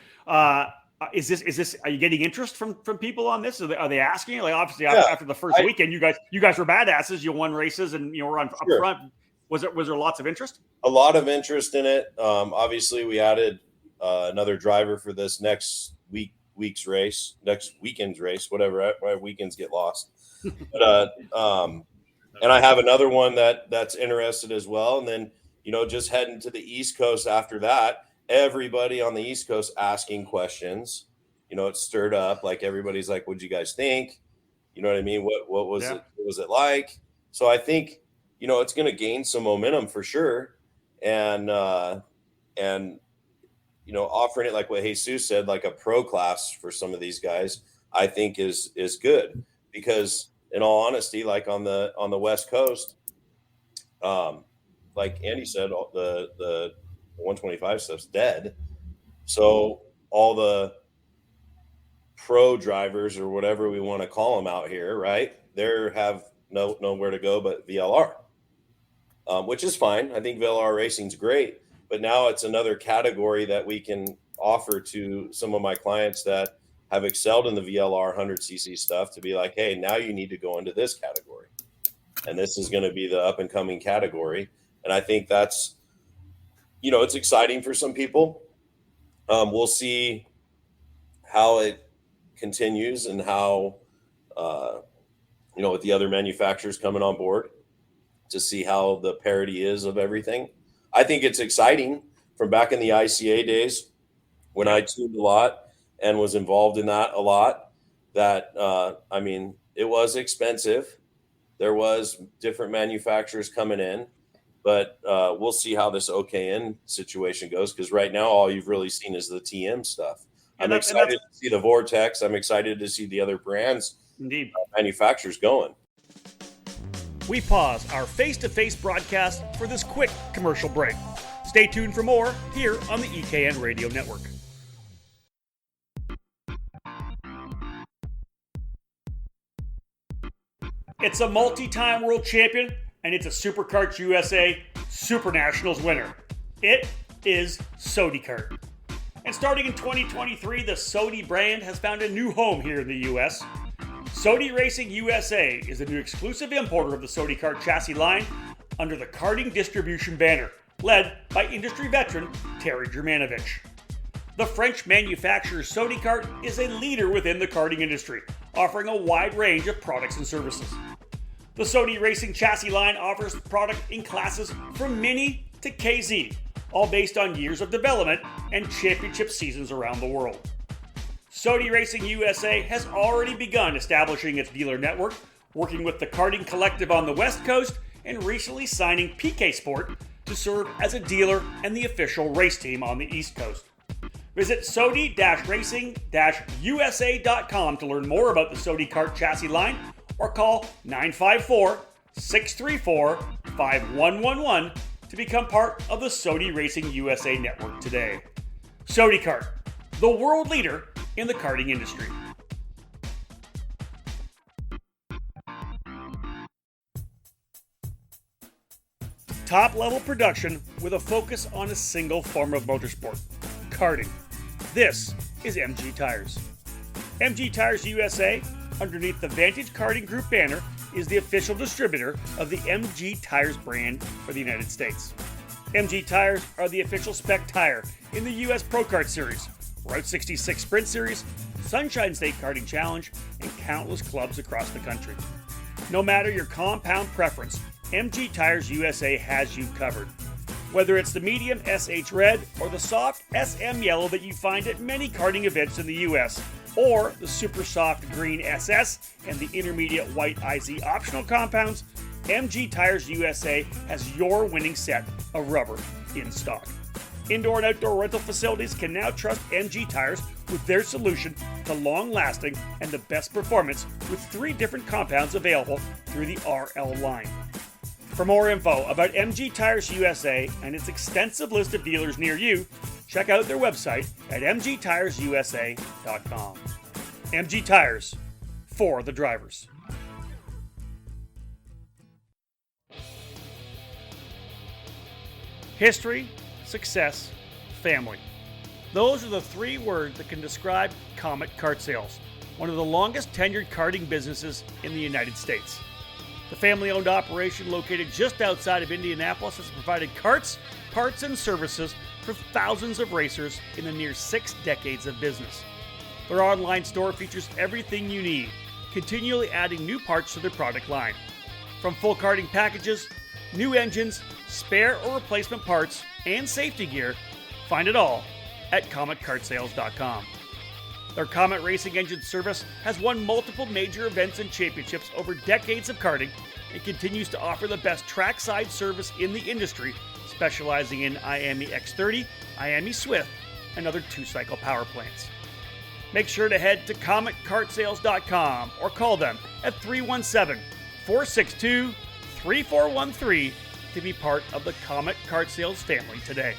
is this? Are you getting interest from people on this? Are they asking? Like obviously after the first weekend, you guys were badasses. You won races and you were up front. Was there lots of interest? A lot of interest in it. Obviously, we added another driver for this next weekend's race, whatever. My weekends get lost. But and I have another one that's interested as well. And then just heading to the East Coast after that, everybody on the East Coast asking questions. It stirred up. Like everybody's like, "What'd you guys think?" You know what I mean? What was it? What was it like? So I think it's going to gain some momentum for sure. And offering it like what Jesus said, like a pro class for some of these guys, I think is good, because in all honesty, like on the West Coast, like Andy said, the 125 stuff's dead. So all the pro drivers or whatever we want to call them out here, right? They have nowhere to go but VLR. Which is fine. I think VLR racing's great, but now it's another category that we can offer to some of my clients that have excelled in the VLR 100cc stuff to be like, hey, now you need to go into this category. And this is going to be the up and coming category. And I think that's, it's exciting for some people. We'll see how it continues and how, with the other manufacturers coming on board, to see how the parity is of everything. I think it's exciting from back in the ICA days when I tuned a lot and was involved in that a lot, that, it was expensive. There was different manufacturers coming in, but we'll see how this OKN situation goes. Because right now, all you've really seen is the TM stuff. I'm excited to see the Vortex. I'm excited to see the other brands, indeed, manufacturers going. We pause our face-to-face broadcast for this quick commercial break. Stay tuned for more here on the EKN Radio Network. It's a multi-time world champion, and it's a SuperKarts USA Super Nationals winner. It is SodiKart. And starting in 2023, the Sodi brand has found a new home here in the US. Sodi Racing USA is the new exclusive importer of the SodiKart chassis line under the karting distribution banner, led by industry veteran Terry Germanovich. The French manufacturer SodiKart is a leader within the karting industry, offering a wide range of products and services. The Sodi Racing chassis line offers product in classes from Mini to KZ, all based on years of development and championship seasons around the world. Sodi Racing USA has already begun establishing its dealer network, working with the Karting Collective on the West Coast and recently signing PK Sport to serve as a dealer and the official race team on the East Coast. Visit Sodi-Racing-USA.com to learn more about the SodiKart chassis line or call 954-634-5111 to become part of the Sodi Racing USA network today. SodiKart, the world leader in the karting industry. Top-level production with a focus on a single form of motorsport, karting. This is MG Tires. MG Tires USA, underneath the Vantage Karting Group banner, is the official distributor of the MG Tires brand for the United States. MG Tires are the official spec tire in the US Pro Kart Series, Route 66 Sprint Series, Sunshine State Karting Challenge, and countless clubs across the country. No matter your compound preference, MG Tires USA has you covered. Whether it's the medium SH Red or the soft SM Yellow that you find at many karting events in the US, or the super soft green SS and the intermediate white IZ optional compounds, MG Tires USA has your winning set of rubber in stock. Indoor and outdoor rental facilities can now trust MG Tires with their solution to long-lasting and the best performance with 3 different compounds available through the RL line. For more info about MG Tires USA and its extensive list of dealers near you, check out their website at mgtiresusa.com. MG Tires, for the drivers. History, success, family. Those are the 3 words that can describe Comet Kart Sales, one of the longest tenured karting businesses in the United States. The family-owned operation located just outside of Indianapolis has provided karts, parts, and services for thousands of racers in the near 6 decades of business. Their online store features everything you need, continually adding new parts to their product line. From full karting packages, new engines, spare or replacement parts, and safety gear, find it all at CometKartSales.com. Their Comet Racing Engine service has won multiple major events and championships over decades of karting and continues to offer the best trackside service in the industry, specializing in IAME X30, IAME Swift, and other 2-cycle power plants. Make sure to head to CometKartSales.com or call them at 317-462-3413 to be part of the Comet Kart Sales family today.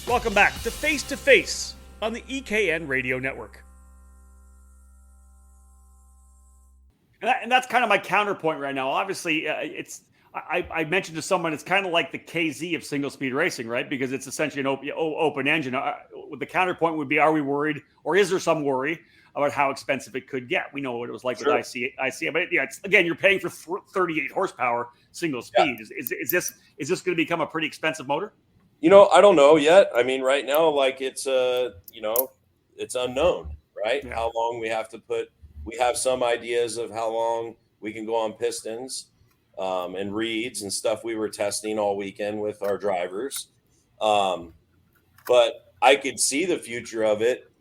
Welcome back to Face2Face on the EKN Radio Network. And that's kind of my counterpoint right now. Obviously, I mentioned to someone it's kind of like the KZ of single speed racing, right? Because it's essentially an open engine. The counterpoint would be, are we worried, or is there some worry about how expensive it could get? We know what it was like with ICA, but yeah, again, you're paying for 38 horsepower single speed. Yeah. Is this going to become a pretty expensive motor? I don't know yet. I mean, right now, like it's it's unknown, right? Yeah. How long we have to put. We have some ideas of how long we can go on pistons and reeds and stuff we were testing all weekend with our drivers. But I could see the future of it,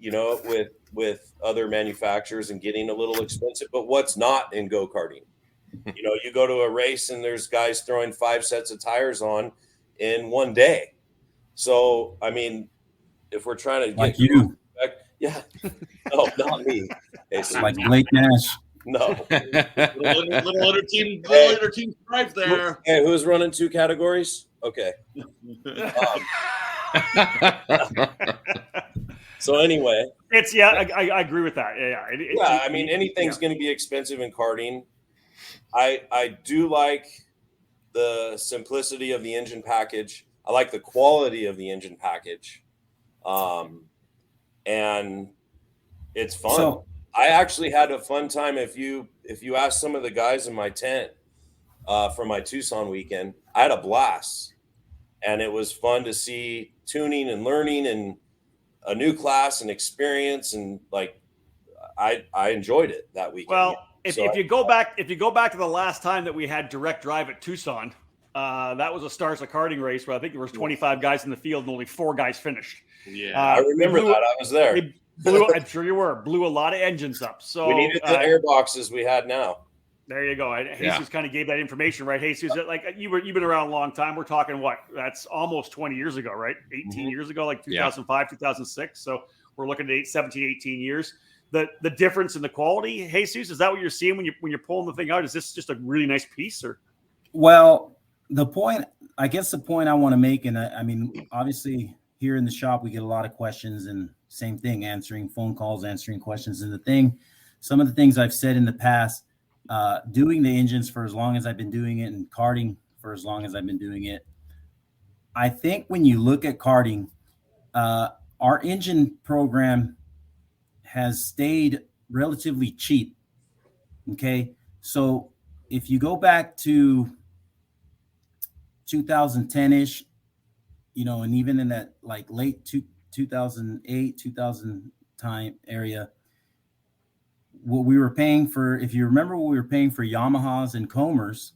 with other manufacturers and getting a little expensive. But what's not in go-karting? You go to a race and there's guys throwing 5 sets of tires on in one day. So, I mean, if we're trying to like you, yeah, no, not me. Like Blake Nash. No, little other team drive there. Hey, who's running 2 categories? Okay. So anyway, It's I agree with that. Yeah. I mean, anything's going to be expensive in karting. I do like the simplicity of the engine package. I like the quality of the engine package. And it's fun. So, I actually had a fun time. If you ask some of the guys in my tent for my Tucson weekend, I had a blast, and it was fun to see tuning and learning and a new class and experience, and like I enjoyed it that weekend. Well, if you go back to the last time that we had direct drive at Tucson, that was a Stars of Karting race where I think there was 25 guys in the field and only 4 guys finished. Yeah, I remember that. I was there. I'm sure you were. Blew a lot of engines up. So we needed the air boxes we had now. There you go. Jesus kind of gave that information, right? Jesus, like you've been around a long time. We're talking what? That's almost 20 years ago, right? 18 years ago, like 2005, 2006. So we're looking at 17, 18 years. The difference in the quality, Jesus, is that what you're seeing when you're pulling the thing out? Is this just a really nice piece, or? Well, the point I want to make, and I mean, obviously here in the shop we get a lot of questions, and same thing, answering phone calls, answering questions. And some of the things I've said in the past, doing the engines for as long as I've been doing it, and karting for as long as I've been doing it, I think when you look at karting, our engine program has stayed relatively cheap. Okay. So if you go back to 2010-ish, and even in that like late 2008, 2000 time area, what we were paying for, if you remember what we were paying for Yamahas and Comers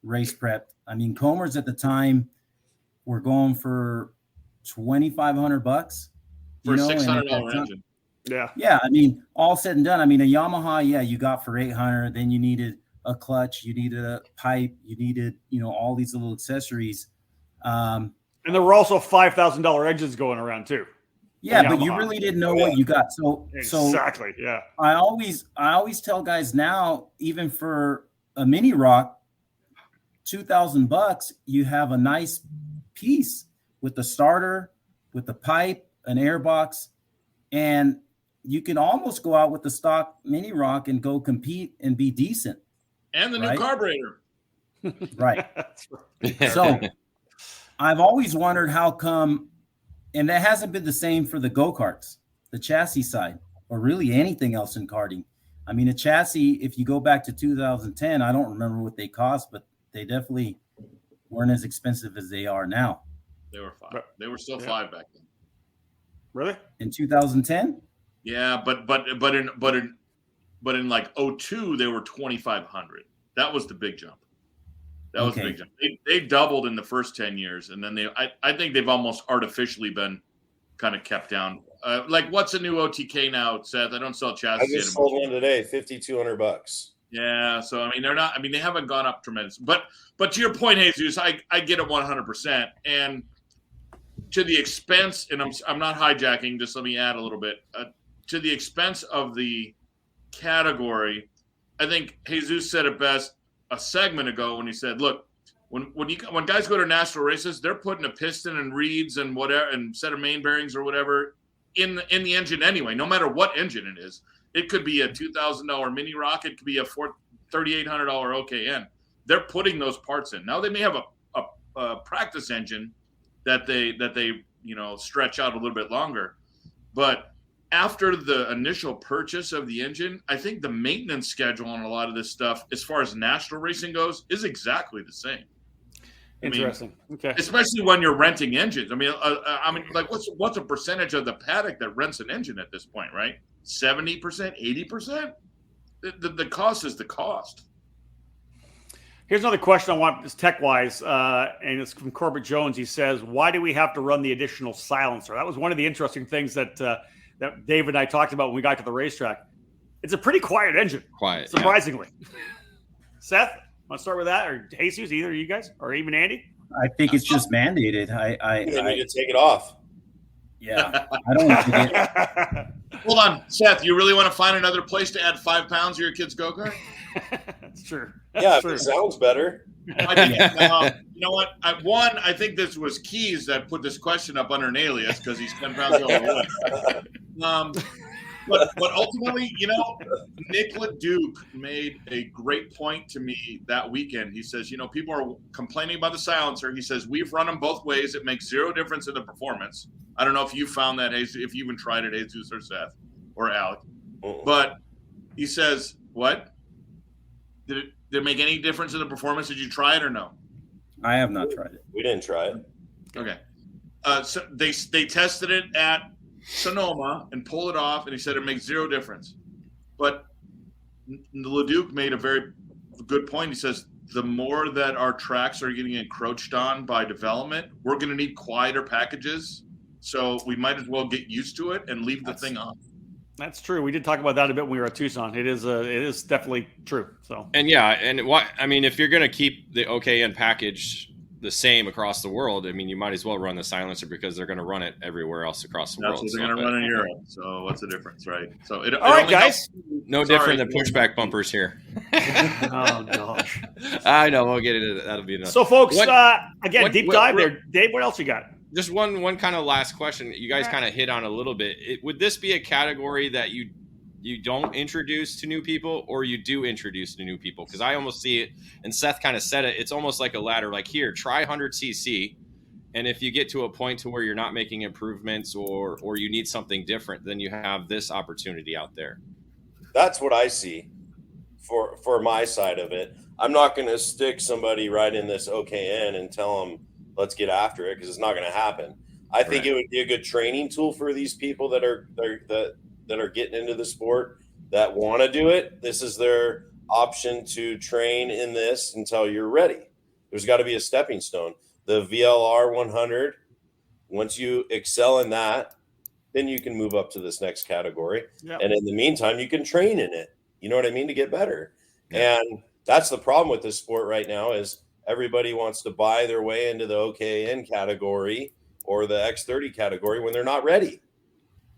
race prep, I mean, Comers at the time were going for $2,500 for a $600 engine. Yeah. I mean, all said and done, I mean, a Yamaha, you got for $800. Then you needed a clutch, you needed a pipe, you needed, all these little accessories. And there were also $5,000 engines going around too. Yeah, but you really didn't know what you got. So exactly. Yeah. I always tell guys now, even for a mini rock, $2,000, you have a nice piece with the starter, with the pipe, an airbox, and you can almost go out with the stock mini rock and go compete and be decent. And the new carburetor. Right. So I've always wondered how come, and that hasn't been the same for the go-karts, the chassis side, or really anything else in karting. I mean, a chassis, if you go back to 2010, I don't remember what they cost, but they definitely weren't as expensive as they are now. They were 5. They were still 5 back then. Really? In 2010? Yeah, but in like 02, they were 2,500. That was the big jump. That was a big jump. They doubled in the first 10 years, and then I think they've almost artificially been kind of kept down. Like, what's a new OTK now, Seth? I don't sell chassis. I just sold one today, $5,200. Yeah, so I mean, they're not. I mean, they haven't gone up tremendous. But to your point, Jesus, I get it 100%. And to the expense, and I'm not hijacking. Just let me add a little bit to the expense of the category. I think Jesus said it best a segment ago when he said, "Look, when guys go to national races, they're putting a piston and reeds and whatever and set of main bearings or whatever in the engine anyway. No matter what engine it is, it could be a $2,000 mini rock, it could be a $3,800 OKN. They're putting those parts in. Now they may have a practice engine that they stretch out a little bit longer, but after the initial purchase of the engine, I think the maintenance schedule on a lot of this stuff, as far as national racing goes, is exactly the same. Interesting. Okay. Especially when you're renting engines. I mean, like what's a percentage of the paddock that rents an engine at this point, right? 70%, 80%? The cost is the cost. Here's another question I want, is tech-wise, and it's from Corbett Jones. He says, why do we have to run the additional silencer? That was one of the interesting things that Dave and I talked about when we got to the racetrack. It's a pretty quiet engine. Quiet, surprisingly. Yeah. Seth, want to start with that, or Jesus, either of you guys, or even Andy? I think it's just mandated. I need to take it off. Yeah, I don't want to get. Hold on, Seth. You really want to find another place to add 5 pounds to your kid's go-kart? That's true. It sounds better. I think, you know what? I think this was Keys that put this question up under an alias because he's 10 pounds overweight. But ultimately, you know, Nick LeDuc made a great point to me that weekend. He says, you know, people are complaining about the silencer. He says, we've run them both ways. It makes zero difference in the performance. I don't know if you found that, if you even tried it, Jesus or Seth or Alec. But he says, what? Did it make any difference in the performance? Did you try it or no? I have not tried it. We didn't try it. Okay. So they tested it at Sonoma and pulled it off, and he said it makes zero difference. But LeDuc made a very good point. He says the more that our tracks are getting encroached on by development, we're going to need quieter packages. So we might as well get used to it and leave the thing on. That's true. We did talk about that a bit when we were at Tucson. It is definitely true. So if you're going to keep the OKN package the same across the world, I mean, you might as well run the silencer because they're going to run it everywhere else across the world. That's what they're going to run in Europe. So what's the difference, right? So all right, guys. No different than pushback bumpers here. Oh gosh. I know. We'll get into that. That'll be enough. So, folks, deep dive there. Dave, what else you got? Just one kind of last question. You guys kind of hit on a little bit. Would this be a category that you don't introduce to new people, or you do introduce to new people? Because I almost see it, and Seth kind of said it, it's almost like a ladder. Like, here, try 100cc, and if you get to a point to where you're not making improvements or you need something different, then you have this opportunity out there. That's what I see for my side of it. I'm not going to stick somebody right in this OKN and tell them, let's get after it, because it's not going to happen. I think it would be a good training tool for these people that are getting into the sport, that want to do it. This is their option to train in this until you're ready. There's got to be a stepping stone. The VLR 100, once you excel in that, then you can move up to this next category. Yep. And in the meantime, you can train in it. You know what I mean? To get better. Yep. And that's the problem with this sport right now, is everybody wants to buy their way into the OKN category or the X30 category when they're not ready.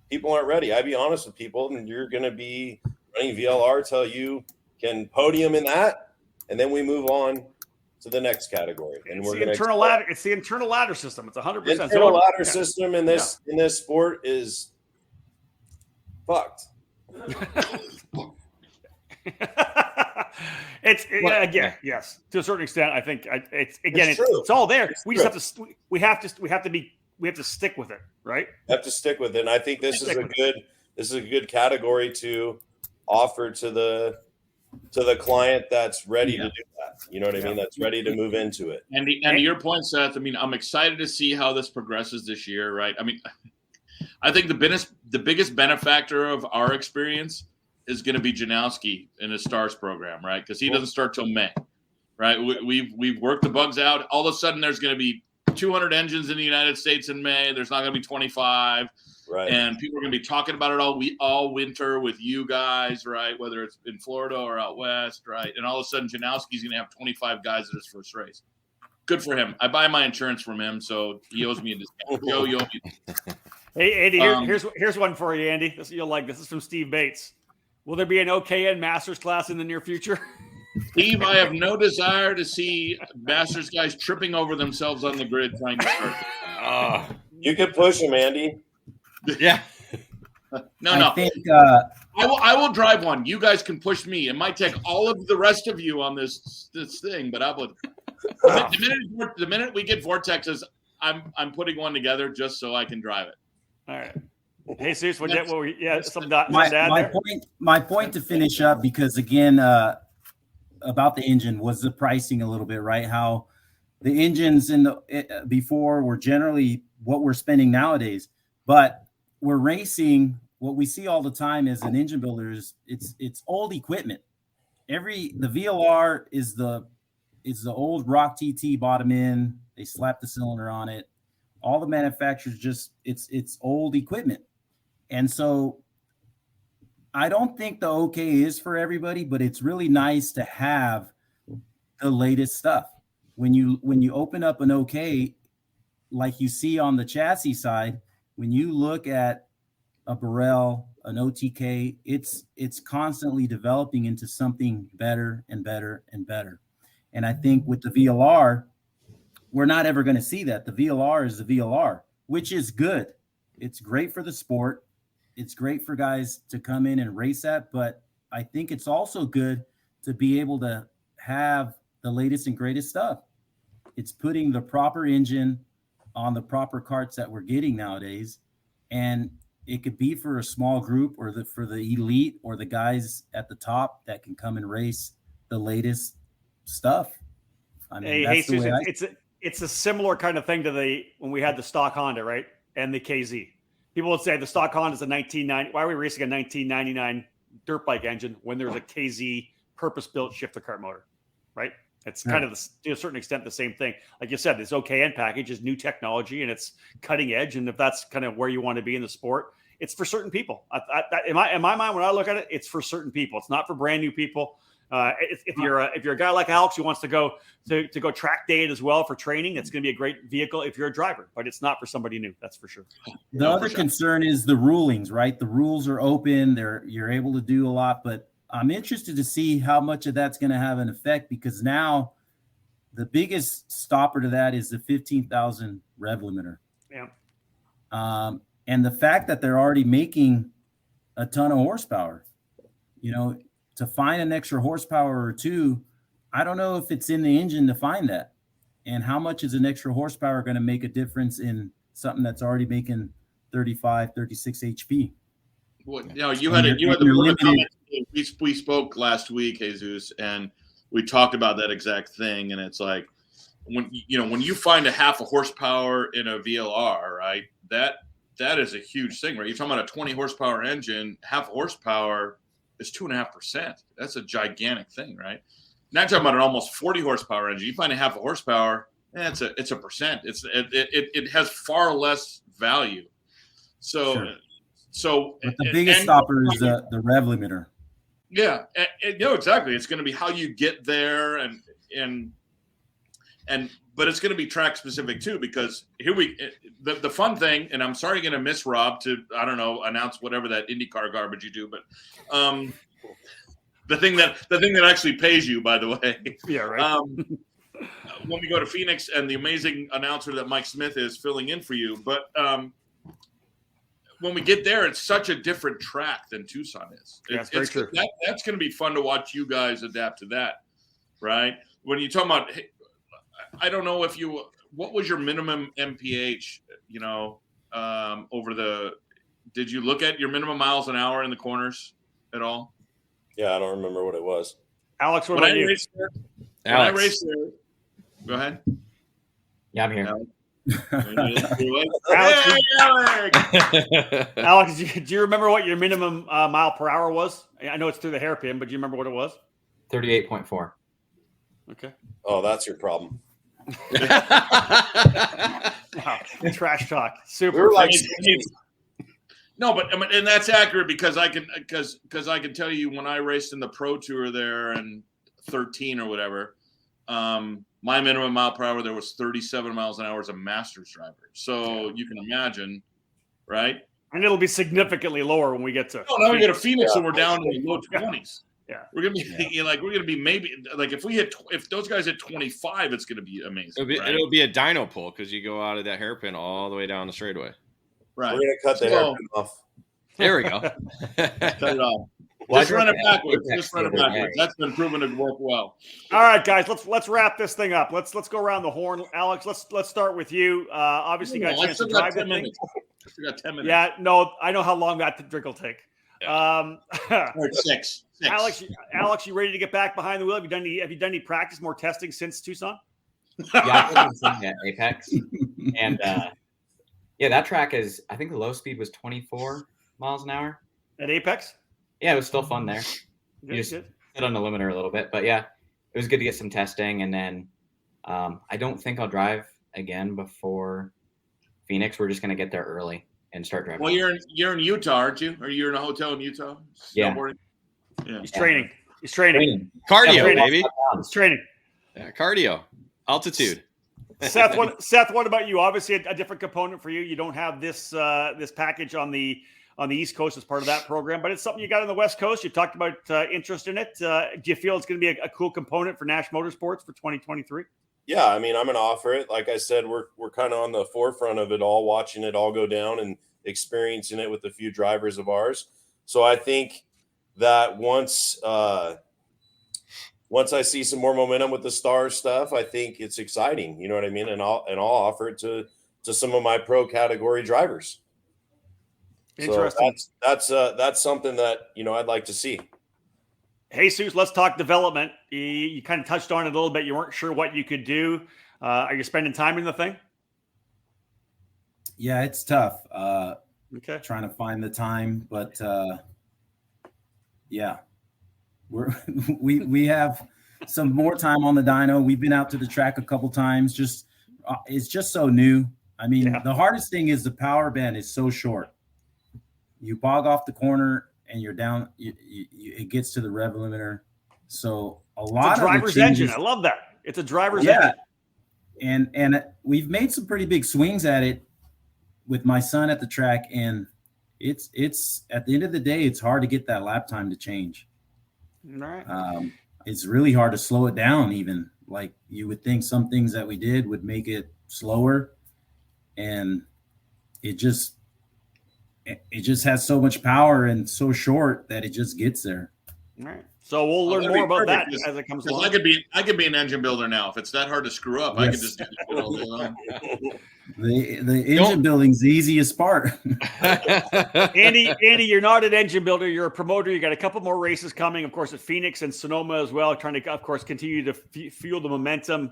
People aren't ready. I'd be honest with people, and you're going to be running VLR till you can podium in that, and then we move on to the next category. And we're the internal ladder. It's the internal ladder system. It's 100%. The internal ladder system in this sport is fucked. Yes, to a certain extent. I think it's all there. We just have to stick with it, right? Have to stick with it. And I think this is a good category to offer to the client that's ready to do that. You know what I mean? That's ready to move into it. And to your point, Seth, I mean, I'm excited to see how this progresses this year, right? I mean, I think the biggest benefactor of our experience is going to be Janowski in his STARS program, right? Because he doesn't start till May, right? We've worked the bugs out. All of a sudden, there's going to be 200 engines in the United States in May. There's not going to be 25. Right. And people are going to be talking about it all winter with you guys, right? Whether it's in Florida or out west, right? And all of a sudden, Janowski's going to have 25 guys at his first race. Good for him. I buy my insurance from him, so he owes me a discount. Joe, you owe me. Hey, Andy, here's one for you, Andy. You'll like this. This is from Steve Bates. Will there be an OKN Masters class in the near future? Steve, I have no desire to see Masters guys tripping over themselves on the grid trying to start. You can push them, Andy. Yeah. No. I think, I will drive one. You guys can push me. It might take all of the rest of you on this thing, but I would. The minute we get vortexes, I'm putting one together just so I can drive it. All right. Hey, Zeus, my point to finish up, because again, about the engine was the pricing a little bit, right? How the engines before were generally what we're spending nowadays, but we're racing. What we see all the time as an engine builder is it's old equipment. The VLR is the old Rock TT bottom end. They slap the cylinder on it. All the manufacturers it's old equipment. And so I don't think the OK is for everybody, but it's really nice to have the latest stuff. When you open up an OK, like you see on the chassis side, when you look at a Burrell, an OTK, it's constantly developing into something better and better and better. And I think with the VLR, we're not ever going to see that. The VLR is the VLR, which is good. It's great for the sport. It's great for guys to come in and race at, but I think it's also good to be able to have the latest and greatest stuff. It's putting the proper engine on the proper karts that we're getting nowadays. And it could be for a small group or for the elite or the guys at the top that can come and race the latest stuff. I mean, hey, Susan, it's a similar kind of thing to when we had the stock Honda, right? And the KZ. People would say the stock Honda is a 1990. Why are we racing a 1999 dirt bike engine when there's a KZ purpose-built shifter kart motor, right? It's kind of, to a certain extent, the same thing. Like you said, this OKN package is new technology and it's cutting edge. And if that's kind of where you want to be in the sport, it's for certain people. In my mind, when I look at it, it's for certain people. It's not for brand new people. If you're a guy like Alex who wants to go track day it as well for training, it's going to be a great vehicle if you're a driver. But it's not for somebody new. That's for sure. The other concern is the rulings, right? The rules are open. You're able to do a lot, but I'm interested to see how much of that's going to have an effect, because now the biggest stopper to that is the 15,000 rev limiter. Yeah. And the fact that they're already making a ton of horsepower, to find an extra horsepower or two, I don't know if it's in the engine to find that. And how much is an extra horsepower going to make a difference in something that's already making 35, 36 HP? Well, you had the comment. We spoke last week, Jesus, and we talked about that exact thing. And it's like when you find a half a horsepower in a VLR, right? That is a huge thing, right? You're talking about a 20 horsepower engine, half horsepower is 2.5%. That's a gigantic thing, right? Now talking about an almost 40 horsepower engine. You find a half a horsepower, it's a percent. It has far less value. So. Sure. So but the biggest stopper is the rev limiter. Yeah, exactly. It's going to be how you get there, and but it's going to be track specific too, because the fun thing, and I'm sorry, going to miss Rob to announce whatever that IndyCar garbage you do, but the thing that actually pays you, by the way. Yeah, right. When we go to Phoenix, and the amazing announcer that Mike Smith is filling in for you, but. When we get there, it's such a different track than Tucson is. That's very true. That's going to be fun to watch you guys adapt to that, right? When you talk about, I don't know what was your minimum MPH, did you look at your minimum miles an hour in the corners at all? Yeah, I don't remember what it was. Alex, what about you? When I raced there, go ahead. Yeah, I'm here. Alex, do you remember what your minimum mile per hour was? I know it's through the hairpin, but do you remember what it was? 38.4. Okay. Oh, that's your problem. Wow. Trash talk. Super. We were like, no, but and that's accurate because I can tell you when I raced in the Pro Tour there in 13 or whatever. My minimum mile per hour there was 37 miles an hour as a Masters driver. So you can imagine, right? And it'll be significantly lower when we get to. Oh, now we get to Phoenix and we're down in the low 20s. Yeah, we're gonna be maybe like if those guys hit 25, it's gonna be amazing. It'll be a dyno pull because you go out of that hairpin all the way down the straightaway. Right. We're gonna cut the hairpin off. There we go. Cut it off. Just run it backwards. That's been proven to work well. All right, guys, let's wrap this thing up. Let's go around the horn. Alex, let's start with you. Obviously, you got a chance to drive the thing. We got 10 minutes. Yeah, no, I know how long that drink will take. Six. Alex, you ready to get back behind the wheel? Have you done any practice, more testing since Tucson? Yeah, I've been sitting at Apex, and that track is. I think the low speed was 24 miles an hour at Apex. Yeah, it was still fun there. You just sit on the limiter a little bit, but yeah, it was good to get some testing. And then I don't think I'll drive again before Phoenix. We're just going to get there early and start driving. Well, you're in Utah, aren't you? Or you're in a hotel in Utah? Yeah. He's training. Cardio, baby. It's training. Yeah, cardio. Altitude. Seth, what about you? Obviously, a different component for you. You don't have this package on the on the East Coast as part of that program, but it's something you got on the West Coast. You talked about interest in it. Do you feel it's going to be a cool component for Nash Motorsports for 2023? Yeah, I mean, I'm going to offer it. Like I said, we're kind of on the forefront of it all, watching it all go down and experiencing it with a few drivers of ours. So I think that once I see some more momentum with the Stars stuff, I think it's exciting. You know what I mean? And I'll offer it to some of my pro category drivers. Interesting. So that's something that, I'd like to see. Jesus, let's talk development. You kind of touched on it a little bit. You weren't sure what you could do. Are you spending time in the thing? Yeah, it's tough. Okay. Trying to find the time, but yeah, we have some more time on the dyno. We've been out to the track a couple times. It's just so new. I mean, The hardest thing is the power band is so short. You bog off the corner and you're down. It gets to the rev limiter. So it's a driver's engine. I love that. It's a driver's engine. And we've made some pretty big swings at it with my son at the track, and it's at the end of the day, it's hard to get that lap time to change. Right. It's really hard to slow it down. Even like you would think some things that we did would make it slower, and it just has so much power and so short that it just gets there. All right. So we'll learn more about that as it comes along. I could be an engine builder now. If it's that hard to screw up, yes. I could just do it all day long. The engine building's the easiest part. Andy, you're not an engine builder. You're a promoter. You got a couple more races coming, of course, at Phoenix and Sonoma as well. Trying to, of course, continue to fuel the momentum.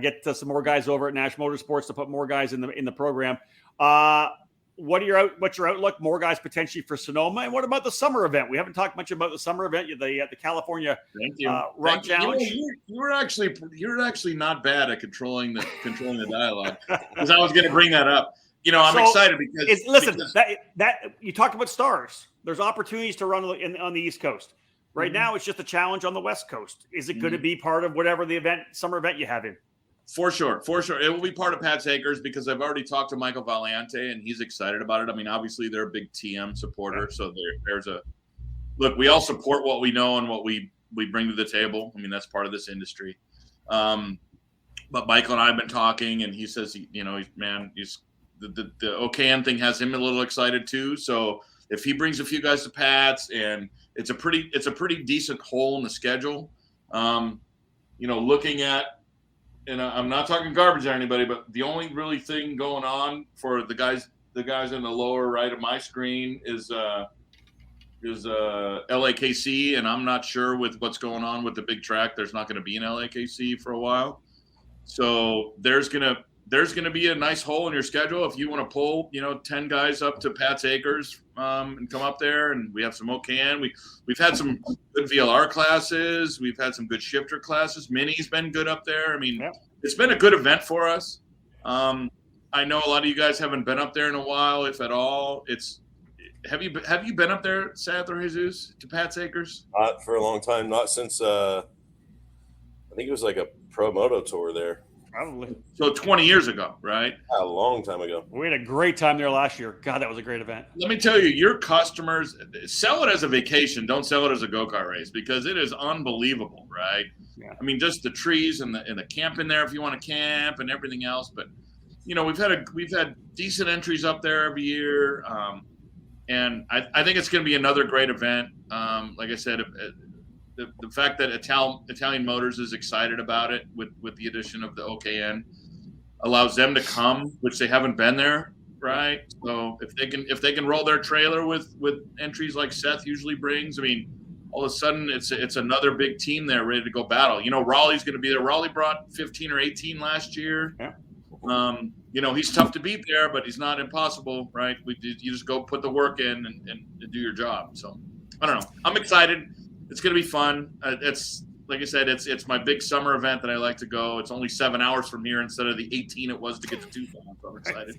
Get some more guys over at Nash Motorsports to put more guys in the program. What's your outlook? More guys potentially for Sonoma, and what about the summer event? We haven't talked much about the summer event. The California Rock Challenge. You're actually not bad at controlling the dialogue, because I was going to bring that up. I'm excited because that you talked about Stars. There's opportunities to run on the East Coast. Right now, it's just a challenge on the West Coast. Is it going to be part of whatever the summer event you have in? For sure. It will be part of Pat's Acres, because I've already talked to Michael Valiante and he's excited about it. I mean, obviously they're a big TM supporter. So there's look, we all support what we know and what we bring to the table. I mean, that's part of this industry. But Michael and I have been talking, and he says, the OKN thing has him a little excited too. So if he brings a few guys to Pat's, and it's a pretty decent hole in the schedule, looking at, and I'm not talking garbage or anybody, but the only really thing going on for the guys in the lower right of my screen is LAKC, and I'm not sure with what's going on with the big track. There's not going to be an LAKC for a while, so there's gonna be a nice hole in your schedule if you want to pull 10 guys up to Pat's Acres and come up there. And we have some OKN. We've had some good VLR classes. We've had some good shifter classes. Mini's been good up there. I mean, It's been a good event for us. I know a lot of you guys haven't been up there in a while, if at all. Have you been up there, Seth or Jesus, to Pat's Acres? Not for a long time. Not since I think it was like a pro moto tour there. Probably. So 20 years ago, right? A long time ago. We had a great time there last year. God, that was a great event. Let me tell you, your customers, sell it as a vacation. Don't sell it as a go-kart race, because it is unbelievable, right? Yeah. I mean, just the trees and the camp in there if you want to camp and everything else. But, we've had decent entries up there every year. And I think it's going to be another great event. Like I said, the fact that Italian Motors is excited about it with the addition of the OKN allows them to come, which they haven't been there, right? So if they can roll their trailer with entries like Seth usually brings, I mean, all of a sudden it's another big team there ready to go battle. Raleigh's going to be there. Raleigh brought 15 or 18 last year. Yeah. He's tough to beat there, but he's not impossible, right? You just go put the work in and do your job. So I don't know. I'm excited. It's going to be fun. It's like I said, it's my big summer event that I like to go. It's only 7 hours from here instead of the 18 it was to get to Tucson. So I'm excited.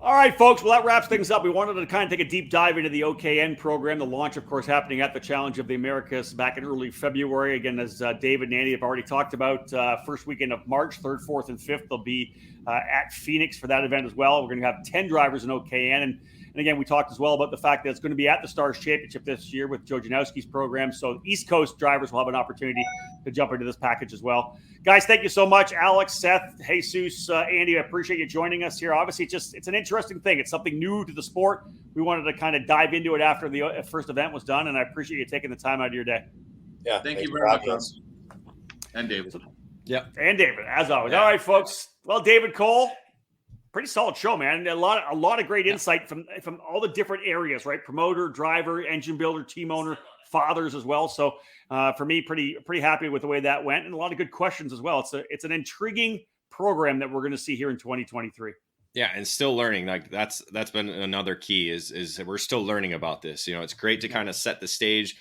All right, folks. Well, that wraps things up. We wanted to kind of take a deep dive into the OKN program. The launch, of course, happening at the Challenge of the Americas back in early February. Again, as David and Andy have already talked about, first weekend of March, 3rd, 4th, and 5th, they'll be at Phoenix for that event as well. We're going to have 10 drivers in OKN. And And again, we talked as well about the fact that it's going to be at the Stars Championship this year with Joe Janowski's program. So East Coast drivers will have an opportunity to jump into this package as well. Guys, thank you so much. Alex, Seth, Jesus, Andy, I appreciate you joining us here. Obviously, it's an interesting thing. It's something new to the sport. We wanted to kind of dive into it after the first event was done, and I appreciate you taking the time out of your day. Yeah, Thank you very much. And David. Yeah. And David, as always. Yeah. All right, folks. Well, David Cole, pretty solid show, man. A lot of great insight from all the different areas, right? Promoter, driver, engine builder, team owner, fathers as well. So for me, pretty happy with the way that went, and a lot of good questions as well. It's an intriguing program that we're going to see here in 2023. Yeah, and still learning. Like that's been another key is we're still learning about this. You know, it's great to kind of set the stage,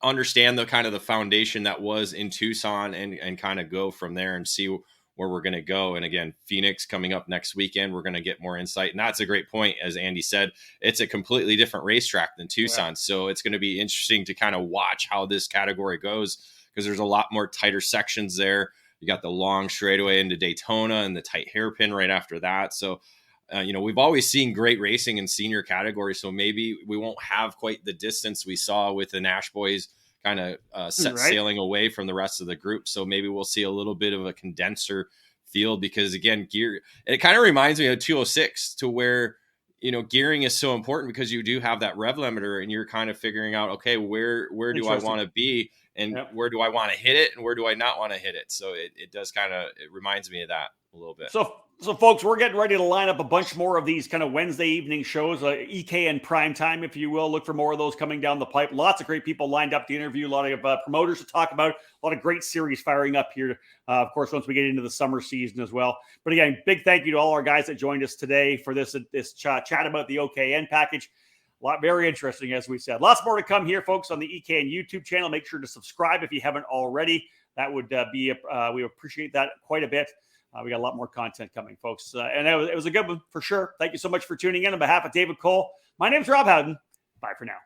understand the kind of the foundation that was in Tucson, and kind of go from there and see where we're going to go. And again, Phoenix coming up next weekend, we're going to get more insight. And that's a great point. As Andy said, it's a completely different racetrack than Tucson. Yeah. So it's going to be interesting to kind of watch how this category goes, because there's a lot more tighter sections there. You got the long straightaway into Daytona and the tight hairpin right after that. So, we've always seen great racing in senior category. So maybe we won't have quite the distance we saw with the Nash boys kind of sailing away from the rest of the group. So maybe we'll see a little bit of a condenser field, because again, it kind of reminds me of 206, to where, gearing is so important, because you do have that rev limiter and you're kind of figuring out, okay, where do I want to be, and where do I want to hit it, and where do I not want to hit it? So it does it reminds me of that a little bit. So folks, we're getting ready to line up a bunch more of these kind of Wednesday evening shows, EKN prime time, if you will. Look for more of those coming down the pipe. Lots of great people lined up to interview, a lot of promoters to talk about, a lot of great series firing up here. Of course, once we get into the summer season as well. But again, big thank you to all our guys that joined us today for this chat about the OKN package. A lot very interesting, as we said. Lots more to come here, folks, on the EKN YouTube channel. Make sure to subscribe if you haven't already. That would we appreciate that quite a bit. We got a lot more content coming, folks. And it was a good one for sure. Thank you so much for tuning in. On behalf of David Cole, my name's Rob Howden. Bye for now.